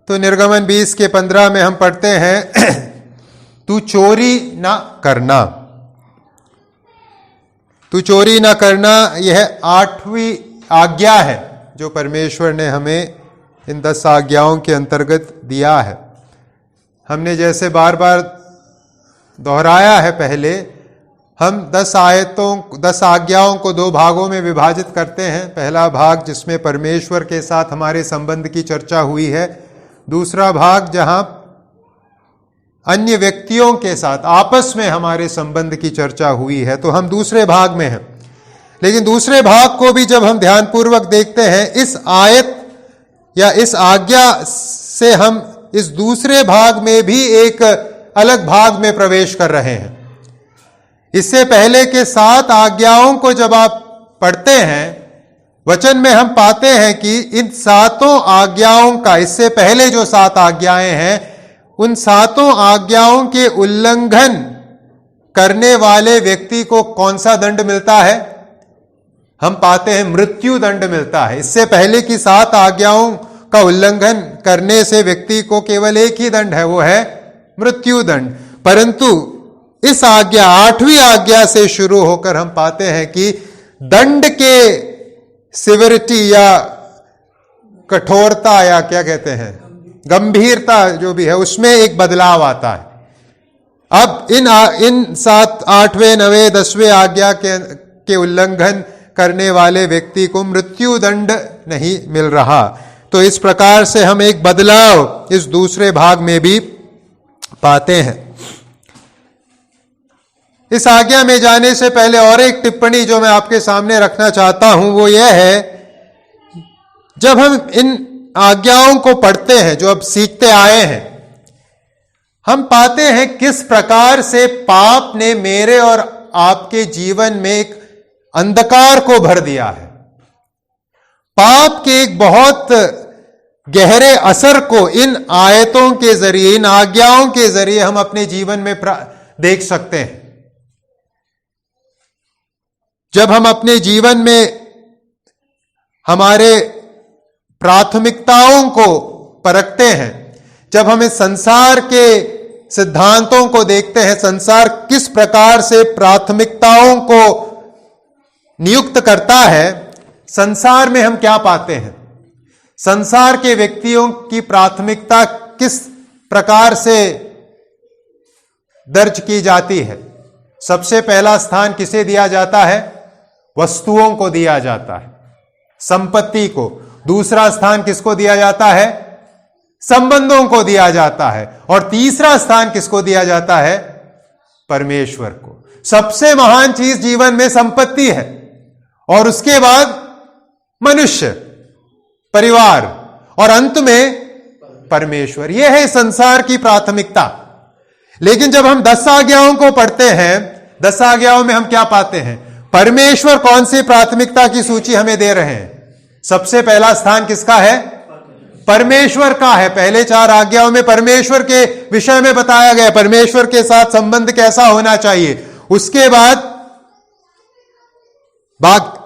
तो निर्गमन 20 के 15 में हम पढ़ते हैं तू चोरी ना करना। तू चोरी ना करना, यह 8वीं आज्ञा है जो परमेश्वर ने हमें इन 10 आज्ञाओं के अंतर्गत दिया है। हमने जैसे बार बार दोहराया है पहले, हम 10 आज्ञाओं को 2 भागों में विभाजित करते हैं। पहला भाग जिसमें परमेश्वर के साथ हमारे संबंध की चर्चा हुई है, दूसरा भाग जहां अन्य व्यक्तियों के साथ आपस में हमारे संबंध की चर्चा हुई है। तो हम दूसरे भाग में हैं, लेकिन दूसरे भाग को भी जब हम ध्यानपूर्वक देखते हैं, इस आयत या इस आज्ञा से हम इस दूसरे भाग में भी एक अलग भाग में प्रवेश कर रहे हैं। इससे पहले के 7 आज्ञाओं को जब आप पढ़ते हैं वचन में, हम पाते हैं कि इन 7 आज्ञाओं का, इससे पहले जो 7 आज्ञाएं हैं, उन 7 आज्ञाओं के उल्लंघन करने वाले व्यक्ति को कौन सा दंड मिलता है? हम पाते हैं मृत्यु दंड मिलता है। इससे पहले की 7 आज्ञाओं का उल्लंघन करने से व्यक्ति को केवल एक ही दंड है, वो है मृत्यु दंड। परंतु इस आज्ञा 8वीं आज्ञा से शुरू होकर हम पाते हैं कि दंड के सिविरिटी या कठोरता या क्या कहते हैं, गंभीरता जो भी है, उसमें एक बदलाव आता है। अब इन 7, 8वें, 9वें, 10वें आज्ञा के उल्लंघन करने वाले व्यक्ति को मृत्यु दंड नहीं मिल रहा। तो इस प्रकार से हम एक बदलाव इस दूसरे भाग में भी पाते हैं। इस आज्ञा में जाने से पहले और एक टिप्पणी जो मैं आपके सामने रखना चाहता हूं, वो यह है, जब हम इन आज्ञाओं को पढ़ते हैं, जो अब सीखते आए हैं, हम पाते हैं किस प्रकार से पाप ने मेरे और आपके जीवन में एक अंधकार को भर दिया है। पाप के एक बहुत गहरे असर को इन आयतों के जरिए, इन आज्ञाओं के जरिए हम अपने जीवन में देख सकते हैं। जब हम अपने जीवन में हमारे प्राथमिकताओं को परखते हैं, जब हम इस संसार के सिद्धांतों को देखते हैं, संसार किस प्रकार से प्राथमिकताओं को नियुक्त करता है, संसार में हम क्या पाते हैं? संसार के व्यक्तियों की प्राथमिकता किस प्रकार से दर्ज की जाती है? सबसे पहला स्थान किसे दिया जाता है? वस्तुओं को दिया जाता है, संपत्ति को। दूसरा स्थान किसको दिया जाता है? संबंधों को दिया जाता है। और तीसरा स्थान किसको दिया जाता है? परमेश्वर को। सबसे महान चीज जीवन में संपत्ति है, और उसके बाद मनुष्य, परिवार, और अंत में परमेश्वर। यह है संसार की प्राथमिकता। लेकिन जब हम 10 आज्ञाओं को पढ़ते हैं, 10 आज्ञाओं में हम क्या पाते हैं? परमेश्वर कौन सी प्राथमिकता की सूची हमें दे रहे हैं? सबसे पहला स्थान किसका है? परमेश्वर का है। पहले 4 आज्ञाओं में परमेश्वर के विषय में बताया गया, परमेश्वर के साथ संबंध कैसा होना चाहिए। उसके बाद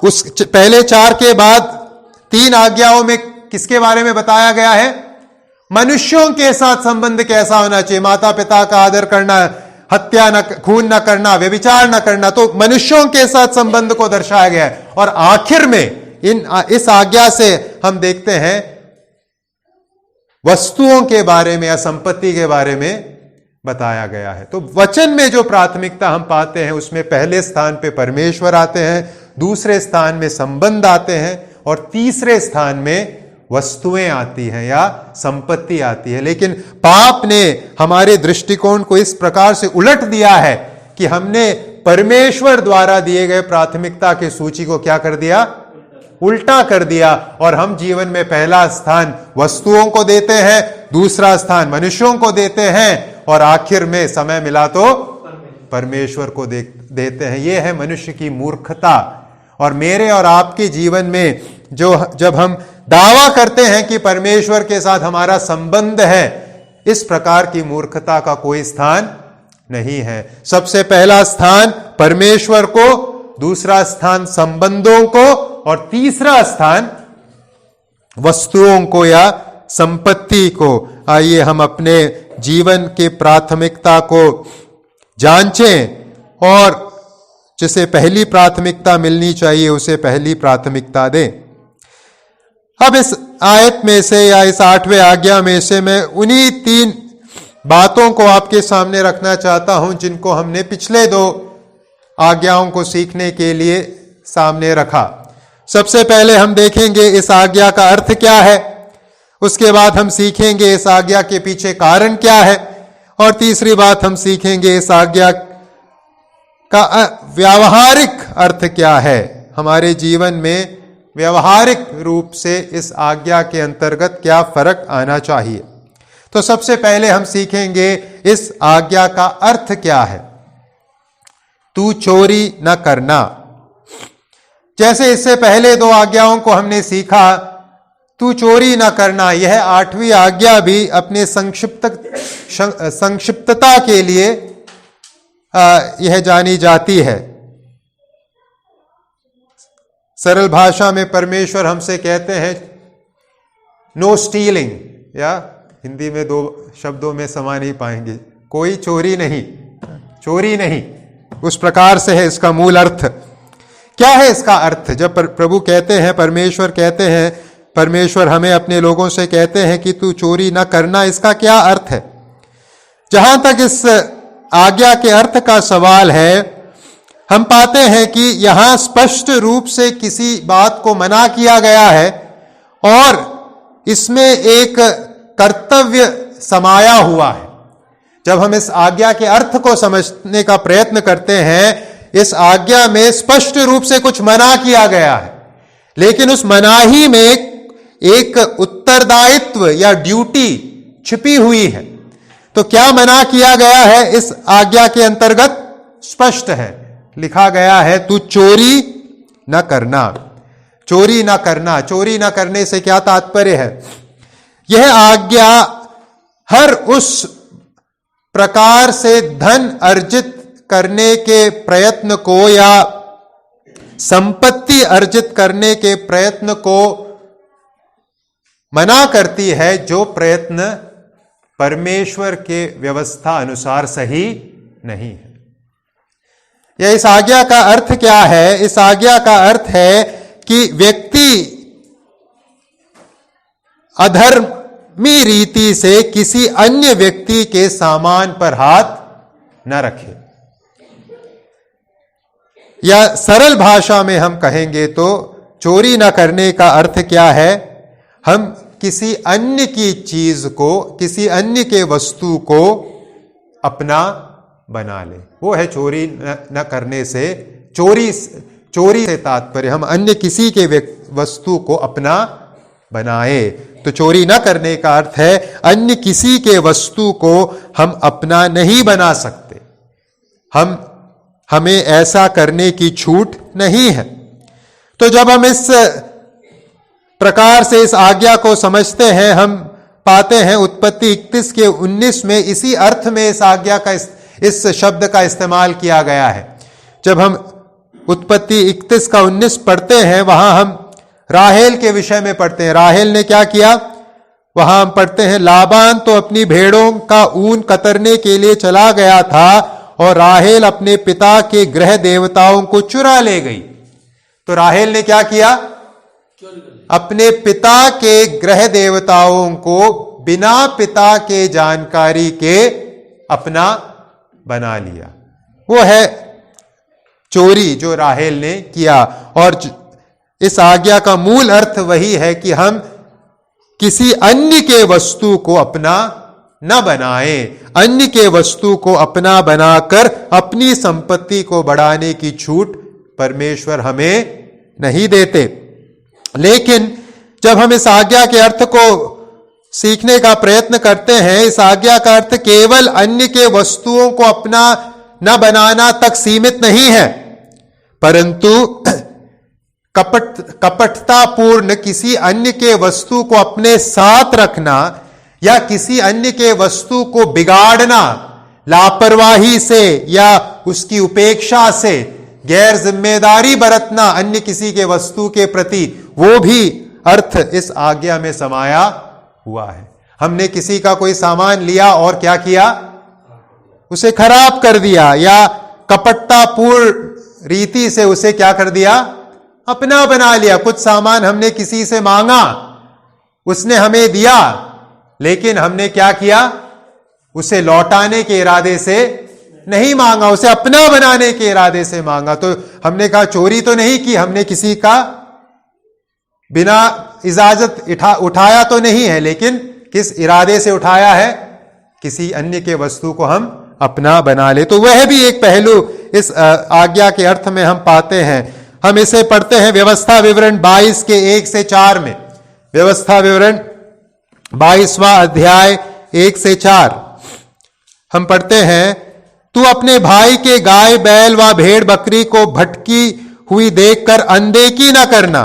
उस पहले 4 के बाद 3 आज्ञाओं में किसके बारे में बताया गया है? मनुष्यों के साथ संबंध कैसा होना चाहिए। माता पिता का आदर करना, हत्या न, खून न करना, व्यभिचार न करना। तो मनुष्यों के साथ संबंध को दर्शाया गया है। और आखिर में इस आज्ञा से हम देखते हैं वस्तुओं के बारे में या संपत्ति के बारे में बताया गया है। तो वचन में जो प्राथमिकता हम पाते हैं, उसमें पहले स्थान पे परमेश्वर आते हैं, दूसरे स्थान में संबंध आते हैं, और तीसरे स्थान में वस्तुएं आती हैं या संपत्ति आती है। लेकिन पाप ने हमारे दृष्टिकोण को इस प्रकार से उलट दिया है कि हमने परमेश्वर द्वारा दिए गए प्राथमिकता की सूची को क्या कर दिया? उल्टा कर दिया। और हम जीवन में पहला स्थान वस्तुओं को देते हैं, दूसरा स्थान मनुष्यों को देते हैं, और आखिर में समय मिला तो परमेश्वर को देते हैं। यह है मनुष्य की मूर्खता। और मेरे और आपके जीवन में जब हम दावा करते हैं कि परमेश्वर के साथ हमारा संबंध है, इस प्रकार की मूर्खता का कोई स्थान नहीं है। सबसे पहला स्थान परमेश्वर को, दूसरा स्थान संबंधों को, और तीसरा स्थान वस्तुओं को या संपत्ति को, आइए हम अपने जीवन के प्राथमिकता को जांचें और जिसे पहली प्राथमिकता मिलनी चाहिए उसे पहली प्राथमिकता दें। अब इस आयत में से या इस 8वें आज्ञा में से मैं उन्हीं 3 बातों को आपके सामने रखना चाहता हूं जिनको हमने पिछले 2 आज्ञाओं को सीखने के लिए सामने रखा। सबसे पहले हम देखेंगे इस आज्ञा का अर्थ क्या है, उसके बाद हम सीखेंगे इस आज्ञा के पीछे कारण क्या है, और तीसरी बात हम सीखेंगे इस आज्ञा का व्यावहारिक अर्थ क्या है। हमारे जीवन में व्यावहारिक रूप से इस आज्ञा के अंतर्गत क्या फर्क आना चाहिए। तो सबसे पहले हम सीखेंगे इस आज्ञा का अर्थ क्या है। तू चोरी न करना। जैसे इससे पहले 2 आज्ञाओं को हमने सीखा, तू चोरी न करना, यह 8वीं आज्ञा भी अपने संक्षिप्तता के लिए यह जानी जाती है। सरल भाषा में परमेश्वर हमसे कहते हैं नो स्टीलिंग, या हिंदी में 2 शब्दों में समा नहीं पाएंगे, कोई चोरी नहीं, चोरी नहीं, उस प्रकार से है इसका मूल अर्थ। क्या है इसका अर्थ? जब प्रभु कहते हैं, परमेश्वर कहते हैं, परमेश्वर हमें अपने लोगों से कहते हैं कि तू चोरी ना करना, इसका क्या अर्थ है? जहां तक इस आज्ञा के अर्थ का सवाल है, हम पाते हैं कि यहां स्पष्ट रूप से किसी बात को मना किया गया है और इसमें एक कर्तव्य समाया हुआ है। जब हम इस आज्ञा के अर्थ को समझने का प्रयत्न करते हैं, इस आज्ञा में स्पष्ट रूप से कुछ मना किया गया है, लेकिन उस मनाही में एक उत्तरदायित्व या ड्यूटी छिपी हुई है। तो क्या मना किया गया है इस आज्ञा के अंतर्गत? स्पष्ट है, लिखा गया है तू चोरी न करना। चोरी न करना, चोरी न करने से क्या तात्पर्य है? यह आज्ञा हर उस प्रकार से धन अर्जित करने के प्रयत्न को या संपत्ति अर्जित करने के प्रयत्न को मना करती है जो प्रयत्न परमेश्वर के व्यवस्था अनुसार सही नहीं है। या इस आज्ञा का अर्थ क्या है? इस आज्ञा का अर्थ है कि व्यक्ति अधर्मी रीति से किसी अन्य व्यक्ति के सामान पर हाथ न रखे। या सरल भाषा में हम कहेंगे तो चोरी न करने का अर्थ क्या है? हम किसी अन्य की चीज को, किसी अन्य के वस्तु को अपना बना ले, वो है चोरी न करने से। चोरी से तात्पर्य हम अन्य किसी के वस्तु को अपना बनाए। तो चोरी न करने का अर्थ है अन्य किसी के वस्तु को हम अपना नहीं बना सकते, हमें ऐसा करने की छूट नहीं है। तो जब हम इस प्रकार से इस आज्ञा को समझते हैं, हम पाते हैं उत्पत्ति 31 के 19 में इसी अर्थ में इस आज्ञा का, इस शब्द का इस्तेमाल किया गया है। जब हम उत्पत्ति 31 का 19 पढ़ते हैं, वहां हम राहेल के विषय में पढ़ते हैं। राहेल ने क्या किया? वहां हम पढ़ते हैं, लाबान तो अपनी भेड़ों का ऊन कतरने के लिए चला गया था और राहेल अपने पिता के गृह देवताओं को चुरा ले गई। तो राहेल ने क्या किया? अपने पिता के गृह देवताओं को बिना पिता के जानकारी के अपना बना लिया। वो है चोरी जो राहेल ने किया। और इस आज्ञा का मूल अर्थ वही है कि हम किसी अन्य के वस्तु को अपना न बनाएं, अन्य के वस्तु को अपना बनाकर अपनी संपत्ति को बढ़ाने की छूट परमेश्वर हमें नहीं देते। लेकिन जब हम इस आज्ञा के अर्थ को सीखने का प्रयत्न करते हैं, इस आज्ञा का अर्थ केवल अन्य के वस्तुओं को अपना न बनाना तक सीमित नहीं है, परंतु कपटतापूर्ण किसी अन्य के वस्तु को अपने साथ रखना या किसी अन्य के वस्तु को बिगाड़ना लापरवाही से या उसकी उपेक्षा से, गैर जिम्मेदारी बरतना अन्य किसी के वस्तु के प्रति, वो भी अर्थ इस आज्ञा में समाया हुआ है। हमने किसी का कोई सामान लिया और क्या किया, उसे खराब कर दिया, या कपटतापूर्ण रीति से उसे क्या कर दिया, अपना बना लिया। कुछ सामान हमने किसी से मांगा, उसने हमें दिया, लेकिन हमने क्या किया, उसे लौटाने के इरादे से नहीं मांगा, उसे अपना बनाने के इरादे से मांगा। तो हमने कहा चोरी तो नहीं की, हमने किसी का बिना इजाजत उठाया तो नहीं है, लेकिन किस इरादे से उठाया है, किसी अन्य के वस्तु को हम अपना बना ले। तो वह भी एक पहलू इस आज्ञा के अर्थ में हम पाते हैं। हम इसे पढ़ते हैं व्यवस्था विवरण 22 के 1 से 4 में। व्यवस्था विवरण 22वां अध्याय 1 से 4 हम पढ़ते हैं, तू अपने भाई के गाय बैल व भेड़ बकरी को भटकी हुई देखकर अनदेखी न करना,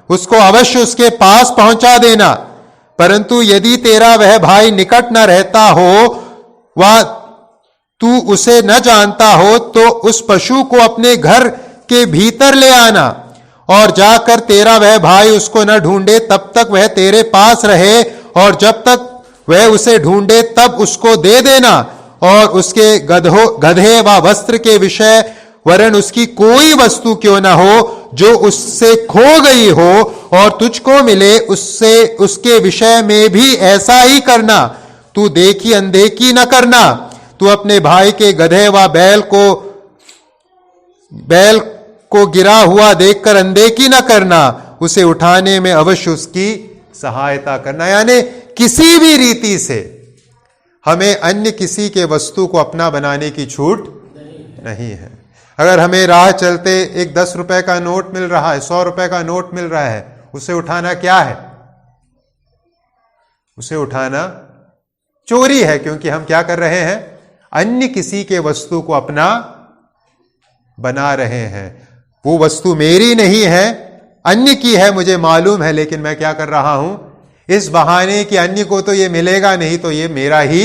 उसको अवश्य उसके पास पहुंचा देना। परंतु यदि तेरा वह भाई निकट न रहता हो व तू उसे न जानता हो, तो उस पशु को अपने घर के भीतर ले आना, और जाकर तेरा वह भाई उसको न ढूंढे तब तक वह तेरे पास रहे, और जब तक वह उसे ढूंढे तब उसको दे देना। और उसके गधे व वस्त्र के विषय वरन उसकी कोई वस्तु क्यों न हो जो उससे खो गई हो और तुझको मिले, उससे उसके विषय में भी ऐसा ही करना। तू देखी अनदेखी न करना। तू अपने भाई के गधे व बैल को गिरा हुआ देखकर अनदेखी न करना, उसे उठाने में अवश्य उसकी सहायता करना। यानी किसी भी रीति से हमें अन्य किसी के वस्तु को अपना बनाने की छूट नहीं है। अगर हमें राह चलते एक 10 रुपए का नोट मिल रहा है, 100 रुपए का नोट मिल रहा है, उसे उठाना क्या है, उसे उठाना चोरी है, क्योंकि हम क्या कर रहे हैं, अन्य किसी के वस्तु को अपना बना रहे हैं। वो वस्तु मेरी नहीं है, अन्य की है, मुझे मालूम है, लेकिन मैं क्या कर रहा हूं, इस बहाने कि अन्य को तो ये मिलेगा नहीं, तो ये मेरा ही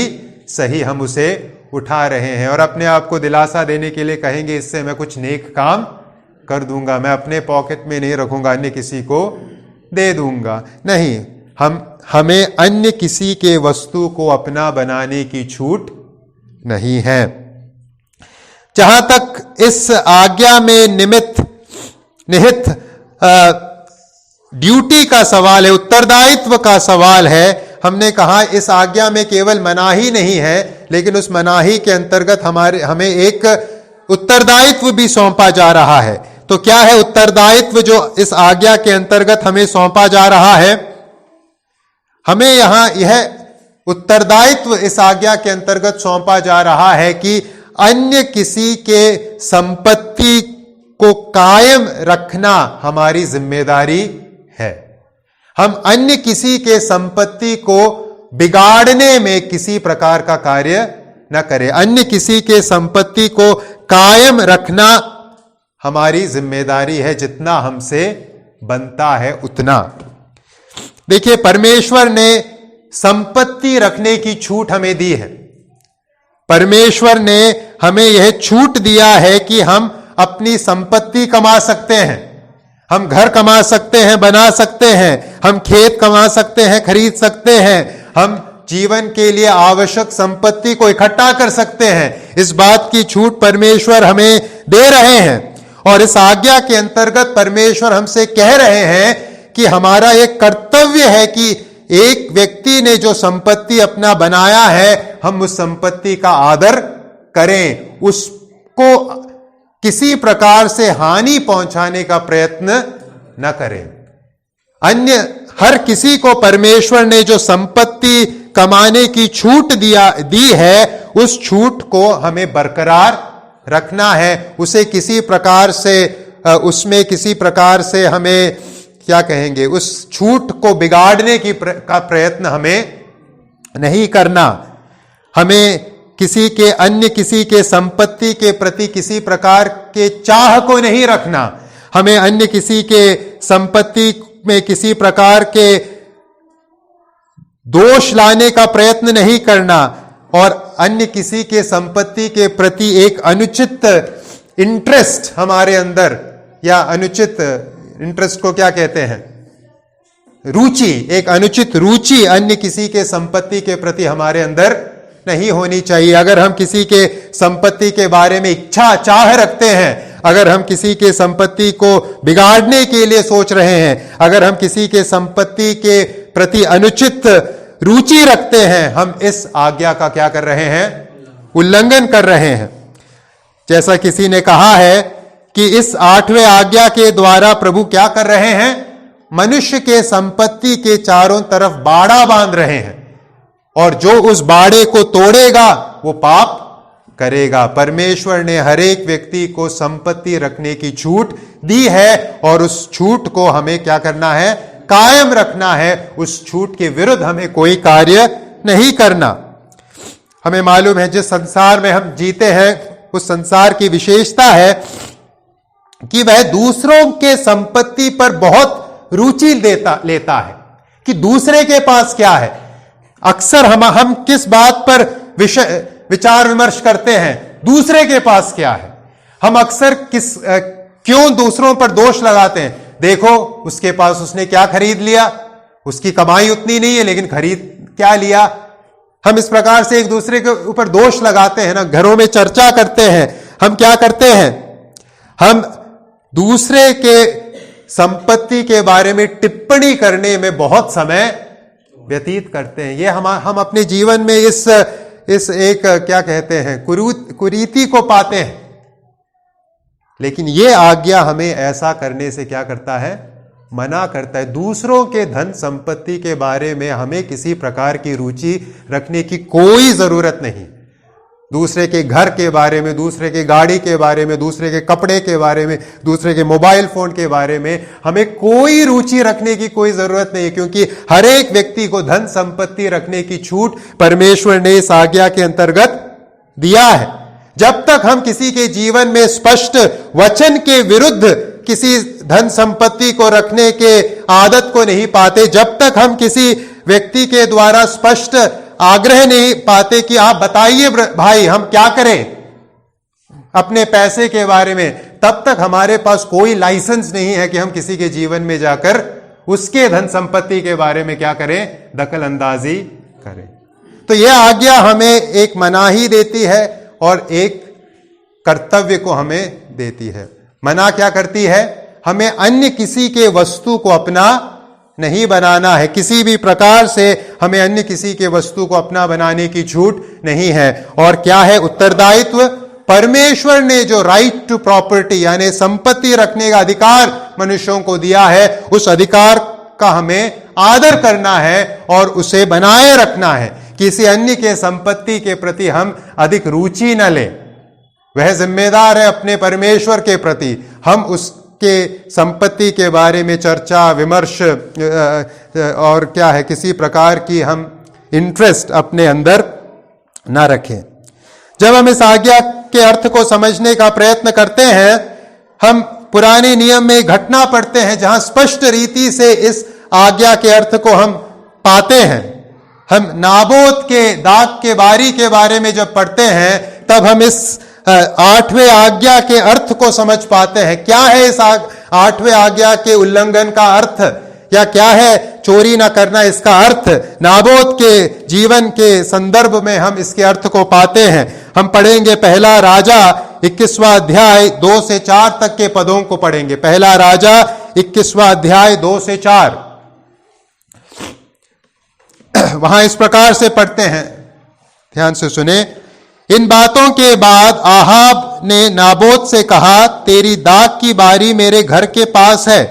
सही, हम उसे उठा रहे हैं। और अपने आप को दिलासा देने के लिए कहेंगे इससे मैं कुछ नेक काम कर दूंगा, मैं अपने पॉकेट में नहीं रखूंगा, अन्य किसी को दे दूंगा। नहीं, हमें अन्य किसी के वस्तु को अपना बनाने की छूट नहीं है। जहां तक इस आज्ञा में निहित ड्यूटी का सवाल है, उत्तरदायित्व का सवाल है, हमने कहा इस आज्ञा में केवल मनाही नहीं है, लेकिन उस मनाही के अंतर्गत हमें एक उत्तरदायित्व भी सौंपा जा रहा है। तो क्या है उत्तरदायित्व जो इस आज्ञा के अंतर्गत हमें सौंपा जा रहा है? हमें यहां यह उत्तरदायित्व इस आज्ञा के अंतर्गत सौंपा जा रहा है कि अन्य किसी के संपत्ति को कायम रखना हमारी जिम्मेदारी है। हम अन्य किसी के संपत्ति को बिगाड़ने में किसी प्रकार का कार्य न करें। अन्य किसी के संपत्ति को कायम रखना हमारी जिम्मेदारी है, जितना हमसे बनता है उतना। देखिए, परमेश्वर ने संपत्ति रखने की छूट हमें दी है। परमेश्वर ने हमें यह छूट दिया है कि हम अपनी संपत्ति कमा सकते हैं, हम घर कमा सकते हैं, बना सकते हैं, हम खेत कमा सकते हैं, खरीद सकते हैं, हम जीवन के लिए आवश्यक संपत्ति को इकट्ठा कर सकते हैं। इस बात की छूट परमेश्वर हमें दे रहे हैं। और इस आज्ञा के अंतर्गत परमेश्वर हमसे कह रहे हैं कि हमारा एक कर्तव्य है कि एक व्यक्ति ने जो संपत्ति अपना बनाया है, हम उस संपत्ति का आदर करें, उसको किसी प्रकार से हानि पहुंचाने का प्रयत्न न करें। अन्य हर किसी को परमेश्वर ने जो संपत्ति कमाने की छूट दी है, उस छूट को हमें बरकरार रखना है। उसे किसी प्रकार से उसमें किसी प्रकार से हमें क्या कहेंगे, उस छूट को बिगाड़ने का प्रयत्न हमें नहीं करना। हमें अन्य किसी के संपत्ति के प्रति किसी प्रकार के चाह को नहीं रखना। हमें अन्य किसी के संपत्ति में किसी प्रकार के दोष लाने का प्रयत्न नहीं करना, और अन्य किसी के संपत्ति के प्रति एक अनुचित इंटरेस्ट हमारे अंदर, या अनुचित इंटरेस्ट को क्या कहते हैं, रुचि, एक अनुचित रुचि अन्य किसी के संपत्ति के प्रति हमारे अंदर नहीं होनी चाहिए। अगर हम किसी के संपत्ति के बारे में इच्छा चाह रखते हैं, अगर हम किसी के संपत्ति को बिगाड़ने के लिए सोच रहे हैं, अगर हम किसी के संपत्ति के प्रति अनुचित रुचि रखते हैं, हम इस आज्ञा का क्या कर रहे हैं? उल्लंघन कर रहे हैं। जैसा किसी ने कहा है कि इस 8वें आज्ञा के द्वारा प्रभु क्या कर रहे हैं? मनुष्य के संपत्ति के चारों तरफ बाड़ा बांध रहे हैं, और जो उस बाड़े को तोड़ेगा वो पाप करेगा। परमेश्वर ने हर एक व्यक्ति को संपत्ति रखने की छूट दी है, और उस छूट को हमें क्या करना है? कायम रखना है। उस छूट के विरुद्ध हमें कोई कार्य नहीं करना। हमें मालूम है जिस संसार में हम जीते हैं, उस संसार की विशेषता है कि वह दूसरों के संपत्ति पर बहुत रुचि लेता है कि दूसरे के पास क्या है। अक्सर हम किस बात पर विचार विमर्श करते हैं? दूसरे के पास क्या है। हम अक्सर क्यों दूसरों पर दोष लगाते हैं? देखो उसके पास उसने क्या खरीद लिया, उसकी कमाई उतनी नहीं है लेकिन खरीद क्या लिया। हम इस प्रकार से एक दूसरे के ऊपर दोष लगाते हैं ना, घरों में चर्चा करते हैं। हम क्या करते हैं? हम दूसरे के संपत्ति के बारे में टिप्पणी करने में बहुत समय व्यतीत करते हैं। ये हम अपने जीवन में इस एक क्या कहते हैं, कुरीति को पाते हैं। लेकिन ये आज्ञा हमें ऐसा करने से क्या करता है? मना करता है। दूसरों के धन संपत्ति के बारे में हमें किसी प्रकार की रुचि रखने की कोई जरूरत नहीं। दूसरे के घर के बारे में, दूसरे के गाड़ी के बारे में, दूसरे के कपड़े के बारे में, दूसरे के मोबाइल फोन के बारे में हमें कोई रुचि रखने की कोई जरूरत नहीं है, क्योंकि हर एक व्यक्ति को धन संपत्ति रखने की छूट परमेश्वर ने इस आज्ञा के अंतर्गत दिया है। जब तक हम किसी के जीवन में स्पष्ट वचन के विरुद्ध किसी धन संपत्ति को रखने के आदत को नहीं पाते, जब तक हम किसी व्यक्ति के द्वारा स्पष्ट आग्रह नहीं पाते कि आप बताइए भाई हम क्या करें अपने पैसे के बारे में, तब तक हमारे पास कोई लाइसेंस नहीं है कि हम किसी के जीवन में जाकर उसके धन संपत्ति के बारे में क्या करें? दखल अंदाजी करें। तो यह आज्ञा हमें एक मनाही देती है और एक कर्तव्य को हमें देती है। मना क्या करती है? हमें अन्य किसी के वस्तु को अपना नहीं बनाना है। किसी भी प्रकार से हमें अन्य किसी के वस्तु को अपना बनाने की छूट नहीं है। और क्या है उत्तरदायित्व? परमेश्वर ने जो राइट टू प्रॉपर्टी यानी संपत्ति रखने का अधिकार मनुष्यों को दिया है, उस अधिकार का हमें आदर करना है और उसे बनाए रखना है। किसी अन्य के संपत्ति के प्रति हम अधिक रुचि न लें। वह जिम्मेदार है अपने परमेश्वर के प्रति। हम उसके संपत्ति के बारे में चर्चा विमर्श और क्या है किसी प्रकार की हम इंटरेस्ट अपने अंदर ना रखें। जब हम इस आज्ञा के अर्थ को समझने का प्रयत्न करते हैं, हम पुराने नियम में घटना पढ़ते हैं जहां स्पष्ट रीति से इस आज्ञा के अर्थ को हम पाते हैं। हम नाबोत के दाग के बारी के बारे में जब पढ़ते हैं, तब हम इस 8वें आज्ञा के अर्थ को समझ पाते हैं। क्या है इस 8वें आज्ञा के उल्लंघन का अर्थ, या क्या है चोरी ना करना इसका अर्थ? नाबोत के जीवन के संदर्भ में हम इसके अर्थ को पाते हैं। हम पढ़ेंगे पहला राजा 21वां अध्याय 2 से 4 तक के पदों को पढ़ेंगे। पहला राजा 21वां अध्याय 2 से 4। वहां इस प्रकार से पढ़ते हैं, ध्यान से सुने। इन बातों के बाद आहाब ने नाबोत से कहा, तेरी दाख की बारी मेरे घर के पास है,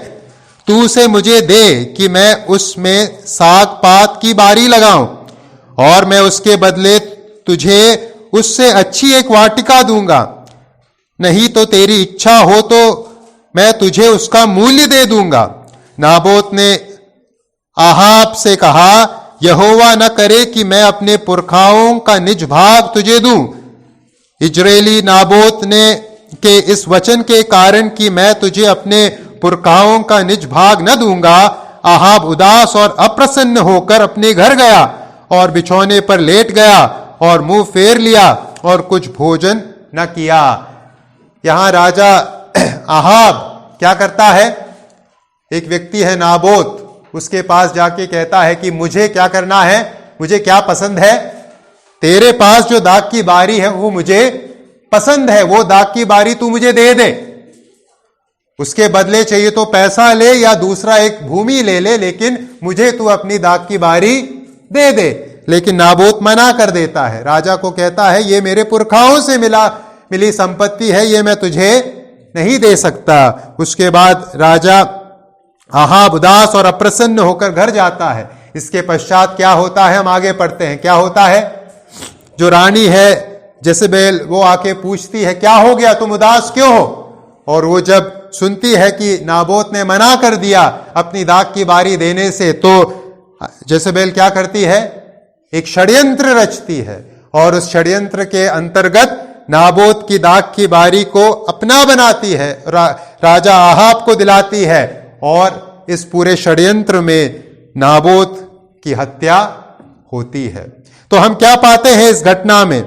तू उसे मुझे दे कि मैं उसमें साग पात की बारी लगाऊं, और मैं उसके बदले तुझे उससे अच्छी एक वाटिका दूंगा। नहीं तो तेरी इच्छा हो तो मैं तुझे उसका मूल्य दे दूंगा। नाबोत ने आहाब से कहा, यहोवा न करे कि मैं अपने पुरखाओं का निज भाग तुझे दूं। इजरायली नाबोत ने के इस वचन के कारण कि मैं तुझे अपने पुरखाओं का निज भाग न दूंगा, आहाब उदास और अप्रसन्न होकर अपने घर गया और बिछौने पर लेट गया और मुंह फेर लिया और कुछ भोजन न किया। यहां राजा आहाब क्या करता है? एक व्यक्ति है नाबोत, उसके पास जाके कहता है कि मुझे क्या करना है, मुझे क्या पसंद है, तेरे पास जो दाख की बारी है वो मुझे पसंद है, वो दाख की बारी तू मुझे दे दे, उसके बदले चाहिए तो पैसा ले या दूसरा एक भूमि ले ले, लेकिन मुझे तू अपनी दाख की बारी दे दे। लेकिन नाबोत मना कर देता है, राजा को कहता है ये मेरे पुरखाओं से मिली संपत्ति है, ये मैं तुझे नहीं दे सकता। उसके बाद राजा आहाब उदास और अप्रसन्न होकर घर जाता है। इसके पश्चात क्या होता है, हम आगे पढ़ते हैं। क्या होता है, जो रानी है जेसेबेल वो आके पूछती है क्या हो गया, तुम उदास क्यों हो? और वो जब सुनती है कि नाबोत ने मना कर दिया अपनी दाख की बारी देने से, तो जेसेबेल क्या करती है, एक षड्यंत्र रचती है और उस षड्यंत्र के अंतर्गत नाबोत की दाख की बारी को अपना बनाती है, राजा आहाब को दिलाती है और इस पूरे षड्यंत्र में नाबोत की हत्या होती है। तो हम क्या पाते हैं इस घटना में?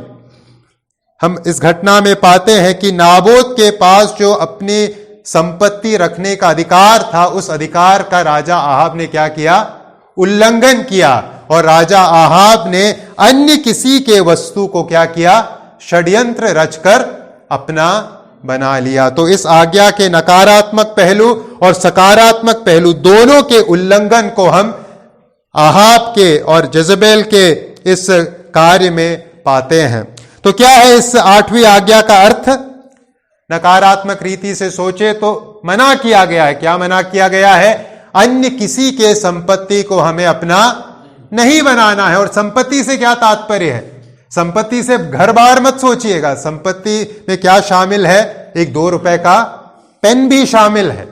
हम इस घटना में पाते हैं कि नाबोत के पास जो अपनी संपत्ति रखने का अधिकार था, उस अधिकार का राजा आहाब ने क्या किया, उल्लंघन किया, और राजा आहाब ने अन्य किसी के वस्तु को क्या किया, षड्यंत्र रचकर अपना बना लिया। तो इस आज्ञा के नकारात्मक पहलू और सकारात्मक पहलू दोनों के उल्लंघन को हम आहाब के और जेजेबेल के इस कार्य में पाते हैं। तो क्या है इस 8वीं आज्ञा का अर्थ? नकारात्मक रीति से सोचे तो मना किया गया है। क्या मना किया गया है? अन्य किसी के संपत्ति को हमें अपना नहीं बनाना है। और संपत्ति से क्या तात्पर्य है? संपत्ति से घर बार मत सोचिएगा। संपत्ति में क्या शामिल है? एक 2 रुपए का पेन भी शामिल है,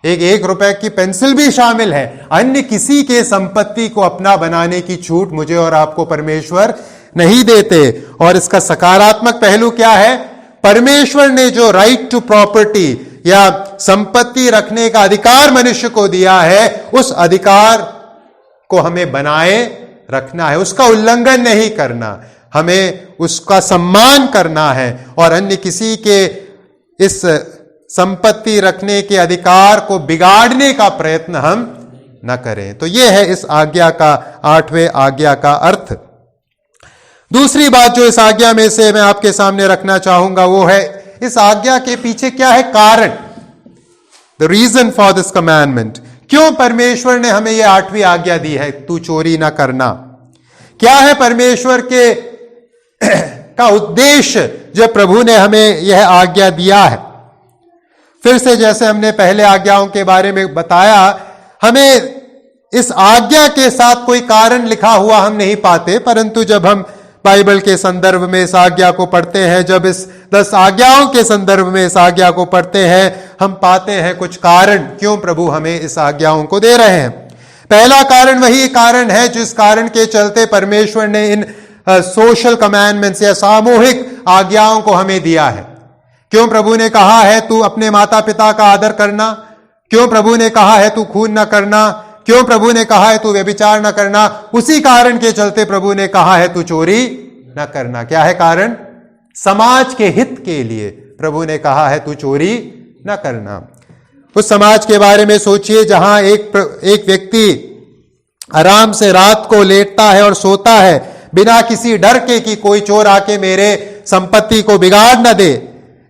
एक 1 रुपए की पेंसिल भी शामिल है। अन्य किसी के संपत्ति को अपना बनाने की छूट मुझे और आपको परमेश्वर नहीं देते। और इसका सकारात्मक पहलू क्या है? परमेश्वर ने जो राइट टू प्रॉपर्टी या संपत्ति रखने का अधिकार मनुष्य को दिया है, उस अधिकार को हमें बनाए रखना है, उसका उल्लंघन नहीं करना, हमें उसका सम्मान करना है और अन्य किसी के इस संपत्ति रखने के अधिकार को बिगाड़ने का प्रयत्न हम न करें। तो यह है इस आज्ञा का 8वें आज्ञा का अर्थ। दूसरी बात जो इस आज्ञा में से मैं आपके सामने रखना चाहूंगा वो है इस आज्ञा के पीछे क्या है कारण, the reason for this commandment. क्यों परमेश्वर ने हमें यह 8वीं आज्ञा दी है, तू चोरी ना करना? क्या है परमेश्वर के का उद्देश्य जब प्रभु ने हमें यह आज्ञा दिया है? फिर से जैसे हमने पहले आज्ञाओं के बारे में बताया, हमें इस आज्ञा के साथ कोई कारण लिखा हुआ हम नहीं पाते, परंतु जब हम बाइबल के संदर्भ में इस आज्ञा को पढ़ते हैं, जब इस 10 आज्ञाओं के संदर्भ में इस आज्ञा को पढ़ते हैं, हम पाते हैं कुछ कारण क्यों प्रभु हमें इस आज्ञाओं को दे रहे हैं। पहला कारण वही कारण है जिस कारण के चलते परमेश्वर ने इन सोशल कमांडमेंट्स या सामूहिक आज्ञाओं को हमें दिया है। क्यों प्रभु ने कहा है तू अपने माता पिता का आदर करना? क्यों प्रभु ने कहा है तू खून न करना? क्यों प्रभु ने कहा है तू व्यभिचार न करना? उसी कारण के चलते प्रभु ने कहा है तू चोरी न करना। क्या है कारण? समाज के हित के लिए प्रभु ने कहा है तू चोरी न करना। उस समाज के बारे में सोचिए जहां एक व्यक्ति आराम से रात को लेटता है और सोता है बिना किसी डर के कि कोई चोर आके मेरे संपत्ति को बिगाड़ न दे,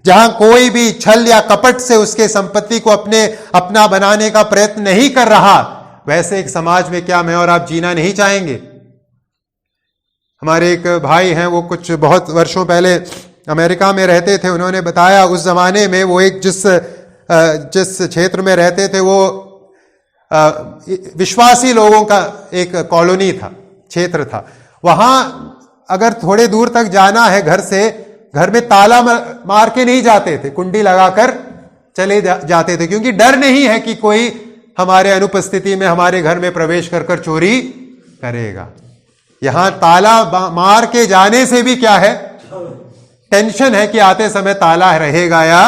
जहां कोई भी छल या कपट से उसके संपत्ति को अपना बनाने का प्रयत्न नहीं कर रहा, वैसे एक समाज में क्या मैं और आप जीना नहीं चाहेंगे? हमारे एक भाई हैं, वो कुछ बहुत वर्षों पहले अमेरिका में रहते थे। उन्होंने बताया उस जमाने में वो एक जिस क्षेत्र में रहते थे वो विश्वासी लोगों का एक कॉलोनी था, क्षेत्र था। वहां अगर थोड़े दूर तक जाना है घर से, घर में ताला मार के नहीं जाते थे, कुंडी लगाकर चले जाते थे, क्योंकि डर नहीं है कि कोई हमारे अनुपस्थिति में हमारे घर में प्रवेश कर चोरी करेगा। यहां ताला मार के जाने से भी क्या है, टेंशन है कि आते समय ताला रहेगा या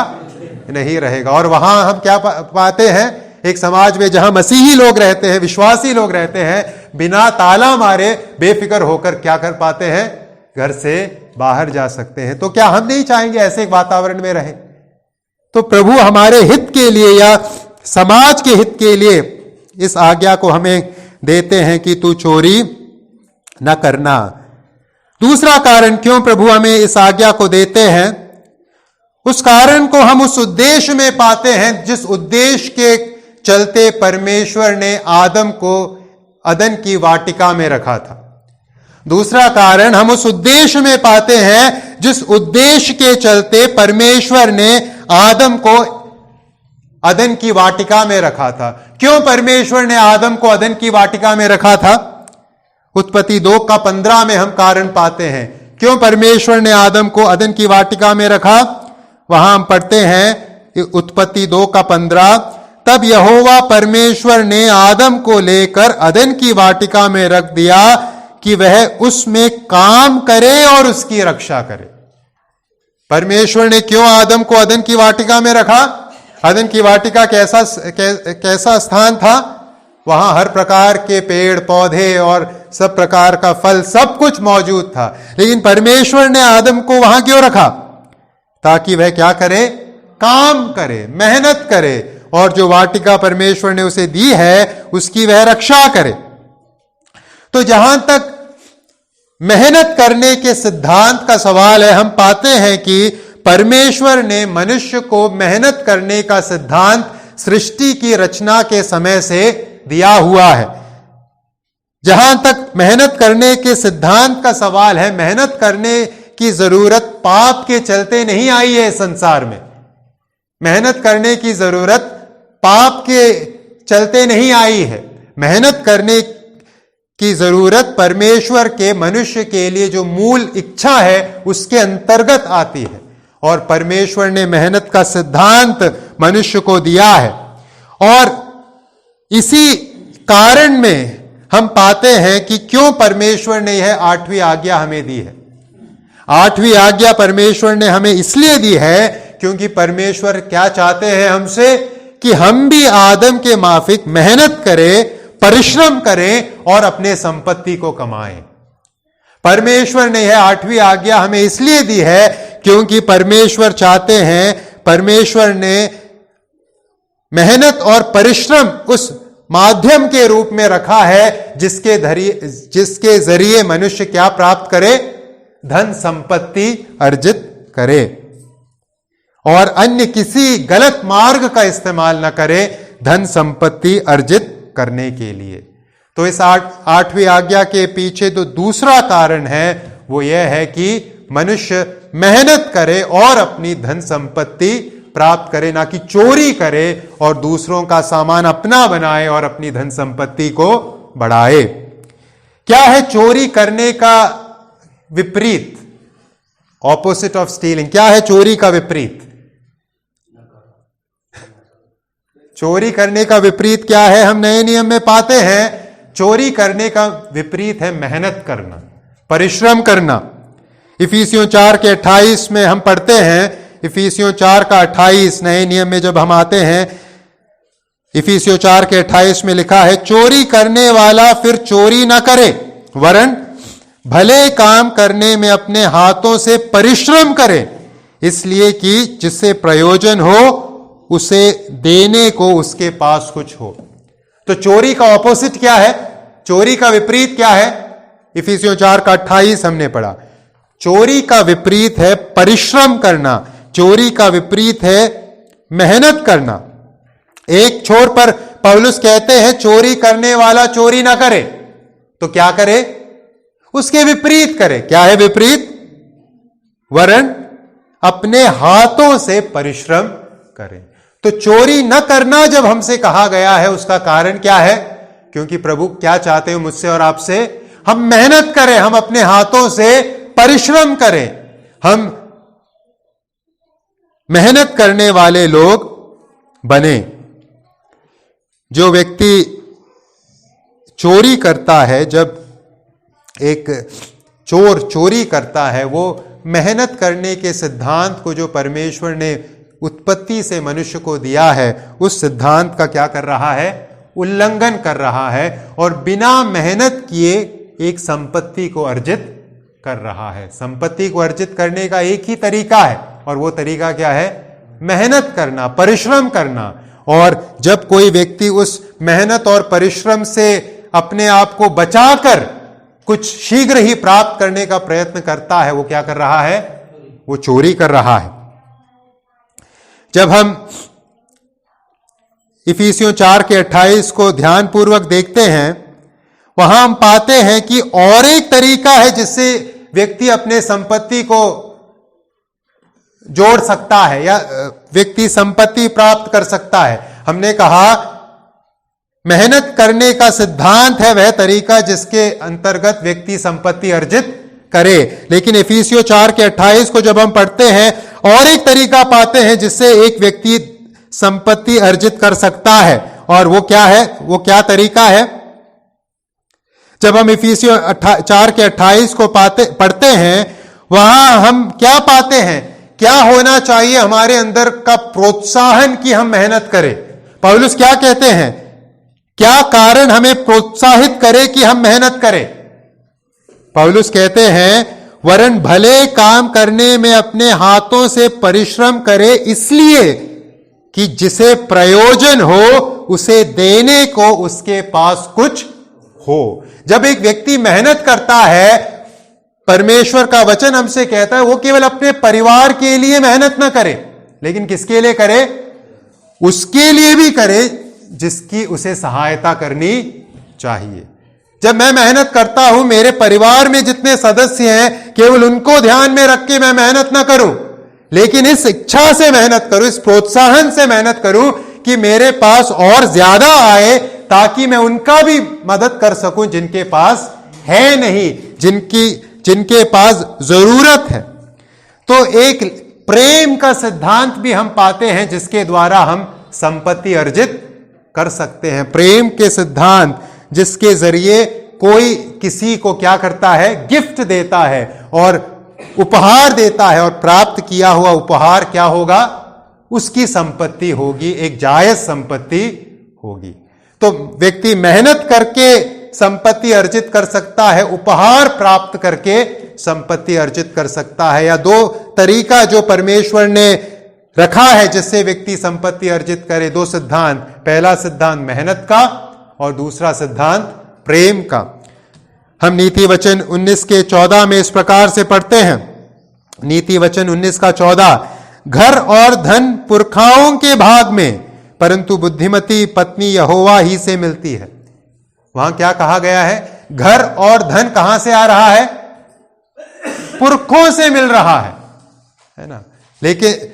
नहीं रहेगा। और वहां हम क्या पाते हैं, एक समाज में जहां मसीही लोग रहते हैं, विश्वासी लोग रहते हैं, बिना ताला मारे बेफिक्र होकर क्या कर पाते हैं, घर से बाहर जा सकते हैं। तो क्या हम नहीं चाहेंगे ऐसे एक वातावरण में रहे? तो प्रभु हमारे हित के लिए या समाज के हित के लिए इस आज्ञा को हमें देते हैं कि तू चोरी न करना। दूसरा कारण क्यों प्रभु हमें इस आज्ञा को देते हैं, उस कारण को हम उस उद्देश्य में पाते हैं जिस उद्देश्य के चलते परमेश्वर ने आदम को अदन की वाटिका में रखा था। दूसरा कारण हम उस उद्देश्य में पाते हैं जिस उद्देश्य के चलते परमेश्वर ने आदम को अदन की वाटिका में रखा था। क्यों परमेश्वर ने आदम को अदन की वाटिका में रखा था? उत्पत्ति 2:15 में हम कारण पाते हैं क्यों परमेश्वर ने आदम को अदन की वाटिका में रखा। वहां हम पढ़ते हैं उत्पत्ति 2:15, तब यहोवा परमेश्वर ने आदम को लेकर अदन की वाटिका में रख दिया कि वह उसमें काम करे और उसकी रक्षा करे। परमेश्वर ने क्यों आदम को अदन की वाटिका में रखा? अदन की वाटिका कैसा स्थान था? वहां हर प्रकार के पेड़ पौधे और सब प्रकार का फल सब कुछ मौजूद था, लेकिन परमेश्वर ने आदम को वहां क्यों रखा? ताकि वह क्या करे? काम करे, मेहनत करे, और जो वाटिका परमेश्वर ने उसे दी है उसकी वह रक्षा करे। तो जहां तक मेहनत करने के सिद्धांत का सवाल है, हम पाते हैं कि परमेश्वर ने मनुष्य को मेहनत करने का सिद्धांत सृष्टि की रचना के समय से दिया हुआ है। जहां तक मेहनत करने के सिद्धांत का सवाल है, मेहनत करने की जरूरत पाप के चलते नहीं आई है संसार में। मेहनत करने की जरूरत पाप के चलते नहीं आई है। मेहनत करने की जरूरत परमेश्वर के मनुष्य के लिए जो मूल इच्छा है उसके अंतर्गत आती है, और परमेश्वर ने मेहनत का सिद्धांत मनुष्य को दिया है। और इसी कारण में हम पाते हैं कि क्यों परमेश्वर ने यह 8वीं आज्ञा हमें दी है। 8वीं आज्ञा परमेश्वर ने हमें इसलिए दी है क्योंकि परमेश्वर क्या चाहते हैं हमसे, कि हम भी आदम के माफिक मेहनत करें, परिश्रम करें और अपने संपत्ति को कमाएं। परमेश्वर ने यह 8वीं आज्ञा हमें इसलिए दी है क्योंकि परमेश्वर चाहते हैं, परमेश्वर ने मेहनत और परिश्रम उस माध्यम के रूप में रखा है जिसके जरिए मनुष्य क्या प्राप्त करे? धन संपत्ति अर्जित करे, और अन्य किसी गलत मार्ग का इस्तेमाल न करे धन संपत्ति अर्जित करने के लिए। तो इस 8वीं आज्ञा के पीछे जो दूसरा कारण है वो यह है कि मनुष्य मेहनत करे और अपनी धन संपत्ति प्राप्त करे, ना कि चोरी करे और दूसरों का सामान अपना बनाए और अपनी धन संपत्ति को बढ़ाए। क्या है चोरी करने का विपरीत? Opposite of stealing. क्या है चोरी का विपरीत? चोरी करने का विपरीत क्या है? हम नए नियम में पाते हैं चोरी करने का विपरीत है मेहनत करना, परिश्रम करना। इफिसियों 4:28 में हम पढ़ते हैं, इफिसियों 4:28 नए नियम में जब हम आते हैं, इफिसियों 4:28 में लिखा है, चोरी करने वाला फिर चोरी ना करे, वरन भले काम करने में अपने हाथों से परिश्रम करे, इसलिए कि जिससे प्रयोजन हो उसे देने को उसके पास कुछ हो। तो चोरी का ऑपोजिट क्या है? चोरी का विपरीत क्या है? इफिसियों 4:28 हमने पढ़ा। चोरी का विपरीत है परिश्रम करना, चोरी का विपरीत है मेहनत करना। एक छोर पर पौलुस कहते हैं चोरी करने वाला चोरी ना करे, तो क्या करे? उसके विपरीत करे। क्या है विपरीत? वरन अपने हाथों से परिश्रम करे। तो चोरी न करना जब हमसे कहा गया है उसका कारण क्या है? क्योंकि प्रभु क्या चाहते हैं मुझसे और आपसे? हम मेहनत करें, हम अपने हाथों से परिश्रम करें, हम मेहनत करने वाले लोग बने। जो व्यक्ति चोरी करता है, जब एक चोर चोरी करता है, वो मेहनत करने के सिद्धांत को जो परमेश्वर ने उत्पत्ति से मनुष्य को दिया है उस सिद्धांत का क्या कर रहा है? उल्लंघन कर रहा है, और बिना मेहनत किए एक संपत्ति को अर्जित कर रहा है। संपत्ति को अर्जित करने का एक ही तरीका है, और वो तरीका क्या है? मेहनत करना, परिश्रम करना। और जब कोई व्यक्ति उस मेहनत और परिश्रम से अपने आप को बचाकर कुछ शीघ्र ही प्राप्त करने का प्रयत्न करता है, वो क्या कर रहा है? वो चोरी कर रहा है। जब हम इफिसियों 4 के 28 को ध्यानपूर्वक देखते हैं, वहां हम पाते हैं कि और एक तरीका है जिससे व्यक्ति अपने संपत्ति को जोड़ सकता है या व्यक्ति संपत्ति प्राप्त कर सकता है। हमने कहा मेहनत करने का सिद्धांत है वह तरीका जिसके अंतर्गत व्यक्ति संपत्ति अर्जित करे, लेकिन इफिसियों 4 के 28 को जब हम पढ़ते हैं और एक तरीका पाते हैं जिससे एक व्यक्ति संपत्ति अर्जित कर सकता है। और वो क्या है? वो क्या तरीका है? जब हम इफिसियों 4 के 28 को पढ़ते हैं, वहां हम क्या पाते हैं? क्या होना चाहिए हमारे अंदर का प्रोत्साहन कि हम मेहनत करें? पौलुस क्या कहते हैं? क्या कारण हमें प्रोत्साहित करे कि हम मेहनत करें? पौलुस कहते हैं, वरन भले काम करने में अपने हाथों से परिश्रम करे, इसलिए कि जिसे प्रयोजन हो उसे देने को उसके पास कुछ हो। जब एक व्यक्ति मेहनत करता है, परमेश्वर का वचन हमसे कहता है वो केवल अपने परिवार के लिए मेहनत ना करे, लेकिन किसके लिए करे? उसके लिए भी करे जिसकी उसे सहायता करनी चाहिए। जब मैं मेहनत करता हूं, मेरे परिवार में जितने सदस्य हैं केवल उनको ध्यान में रख के मैं मेहनत ना करूं, लेकिन इस इच्छा से मेहनत करूं, इस प्रोत्साहन से मेहनत करूं कि मेरे पास और ज्यादा आए, ताकि मैं उनका भी मदद कर सकूं जिनके पास है नहीं, जिनके पास जरूरत है। तो एक प्रेम का सिद्धांत भी हम पाते हैं जिसके द्वारा हम संपत्ति अर्जित कर सकते हैं। प्रेम के सिद्धांत जिसके जरिए कोई किसी को क्या करता है? गिफ्ट देता है और उपहार देता है, और प्राप्त किया हुआ उपहार क्या होगा? उसकी संपत्ति होगी, एक जायज संपत्ति होगी। तो व्यक्ति मेहनत करके संपत्ति अर्जित कर सकता है, उपहार प्राप्त करके संपत्ति अर्जित कर सकता है। या दो तरीका जो परमेश्वर ने रखा है जिससे व्यक्ति संपत्ति अर्जित करे, दो सिद्धांत। पहला सिद्धांत मेहनत का और दूसरा सिद्धांत प्रेम का। हम नीति वचन 19 के 14 में इस प्रकार से पढ़ते हैं, नीति वचन 19 का 14, घर और धन पुरखाओं के भाग में, परंतु बुद्धिमती पत्नी यहोवा ही से मिलती है। वहां क्या कहा गया है? घर और धन कहां से आ रहा है? पुरखों से मिल रहा है ना। लेकिन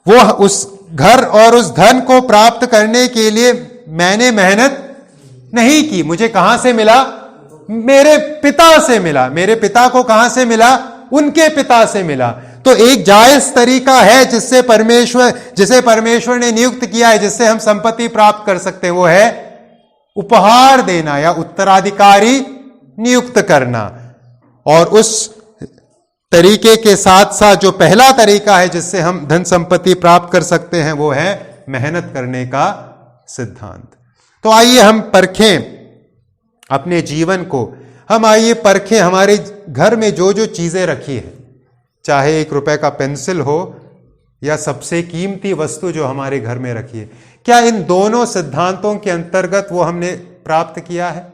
वो उस घर और उस धन को प्राप्त करने के लिए मैंने मेहनत नहीं की। मुझे कहां से मिला? मेरे पिता से मिला। मेरे पिता को कहां से मिला? उनके पिता से मिला। तो एक जायज तरीका है जिसे परमेश्वर ने नियुक्त किया है, जिससे हम संपत्ति प्राप्त कर सकते हैं, वो है उपहार देना या उत्तराधिकारी नियुक्त करना। और उस तरीके के साथ साथ जो पहला तरीका है जिससे हम धन संपत्ति प्राप्त कर सकते हैं, वो है मेहनत करने का सिद्धांत। तो आइए हम परखें अपने जीवन को। हम आइए परखें हमारे घर में जो जो चीजें रखी है, चाहे 1 रुपए का पेंसिल हो या सबसे कीमती वस्तु जो हमारे घर में रखी है, क्या इन दोनों सिद्धांतों के अंतर्गत वो हमने प्राप्त किया है?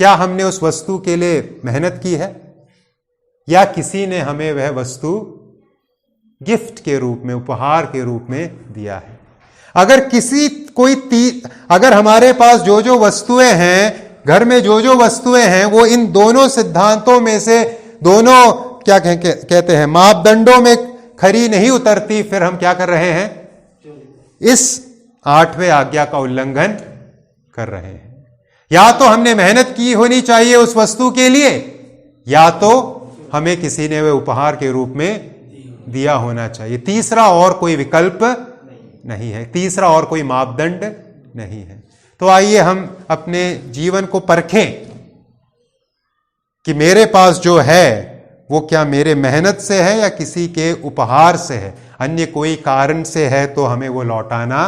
क्या हमने उस वस्तु के लिए मेहनत की है, या किसी ने हमें वह वस्तु गिफ्ट के रूप में, उपहार के रूप में दिया है? अगर हमारे पास जो जो वस्तुएं हैं, घर में जो जो वस्तुएं हैं, वो इन दोनों सिद्धांतों में से, दोनों क्या कहते हैं, मापदंडों में खरी नहीं उतरती, फिर हम क्या कर रहे हैं? इस 8वें आज्ञा का उल्लंघन कर रहे हैं। या तो हमने मेहनत की होनी चाहिए उस वस्तु के लिए, या तो हमें किसी ने वह उपहार के रूप में दिया होना चाहिए। तीसरा और कोई विकल्प नहीं है, तीसरा और कोई मापदंड नहीं है। तो आइए हम अपने जीवन को परखें कि मेरे पास जो है वो क्या मेरे मेहनत से है या किसी के उपहार से है। अन्य कोई कारण से है तो हमें वो लौटाना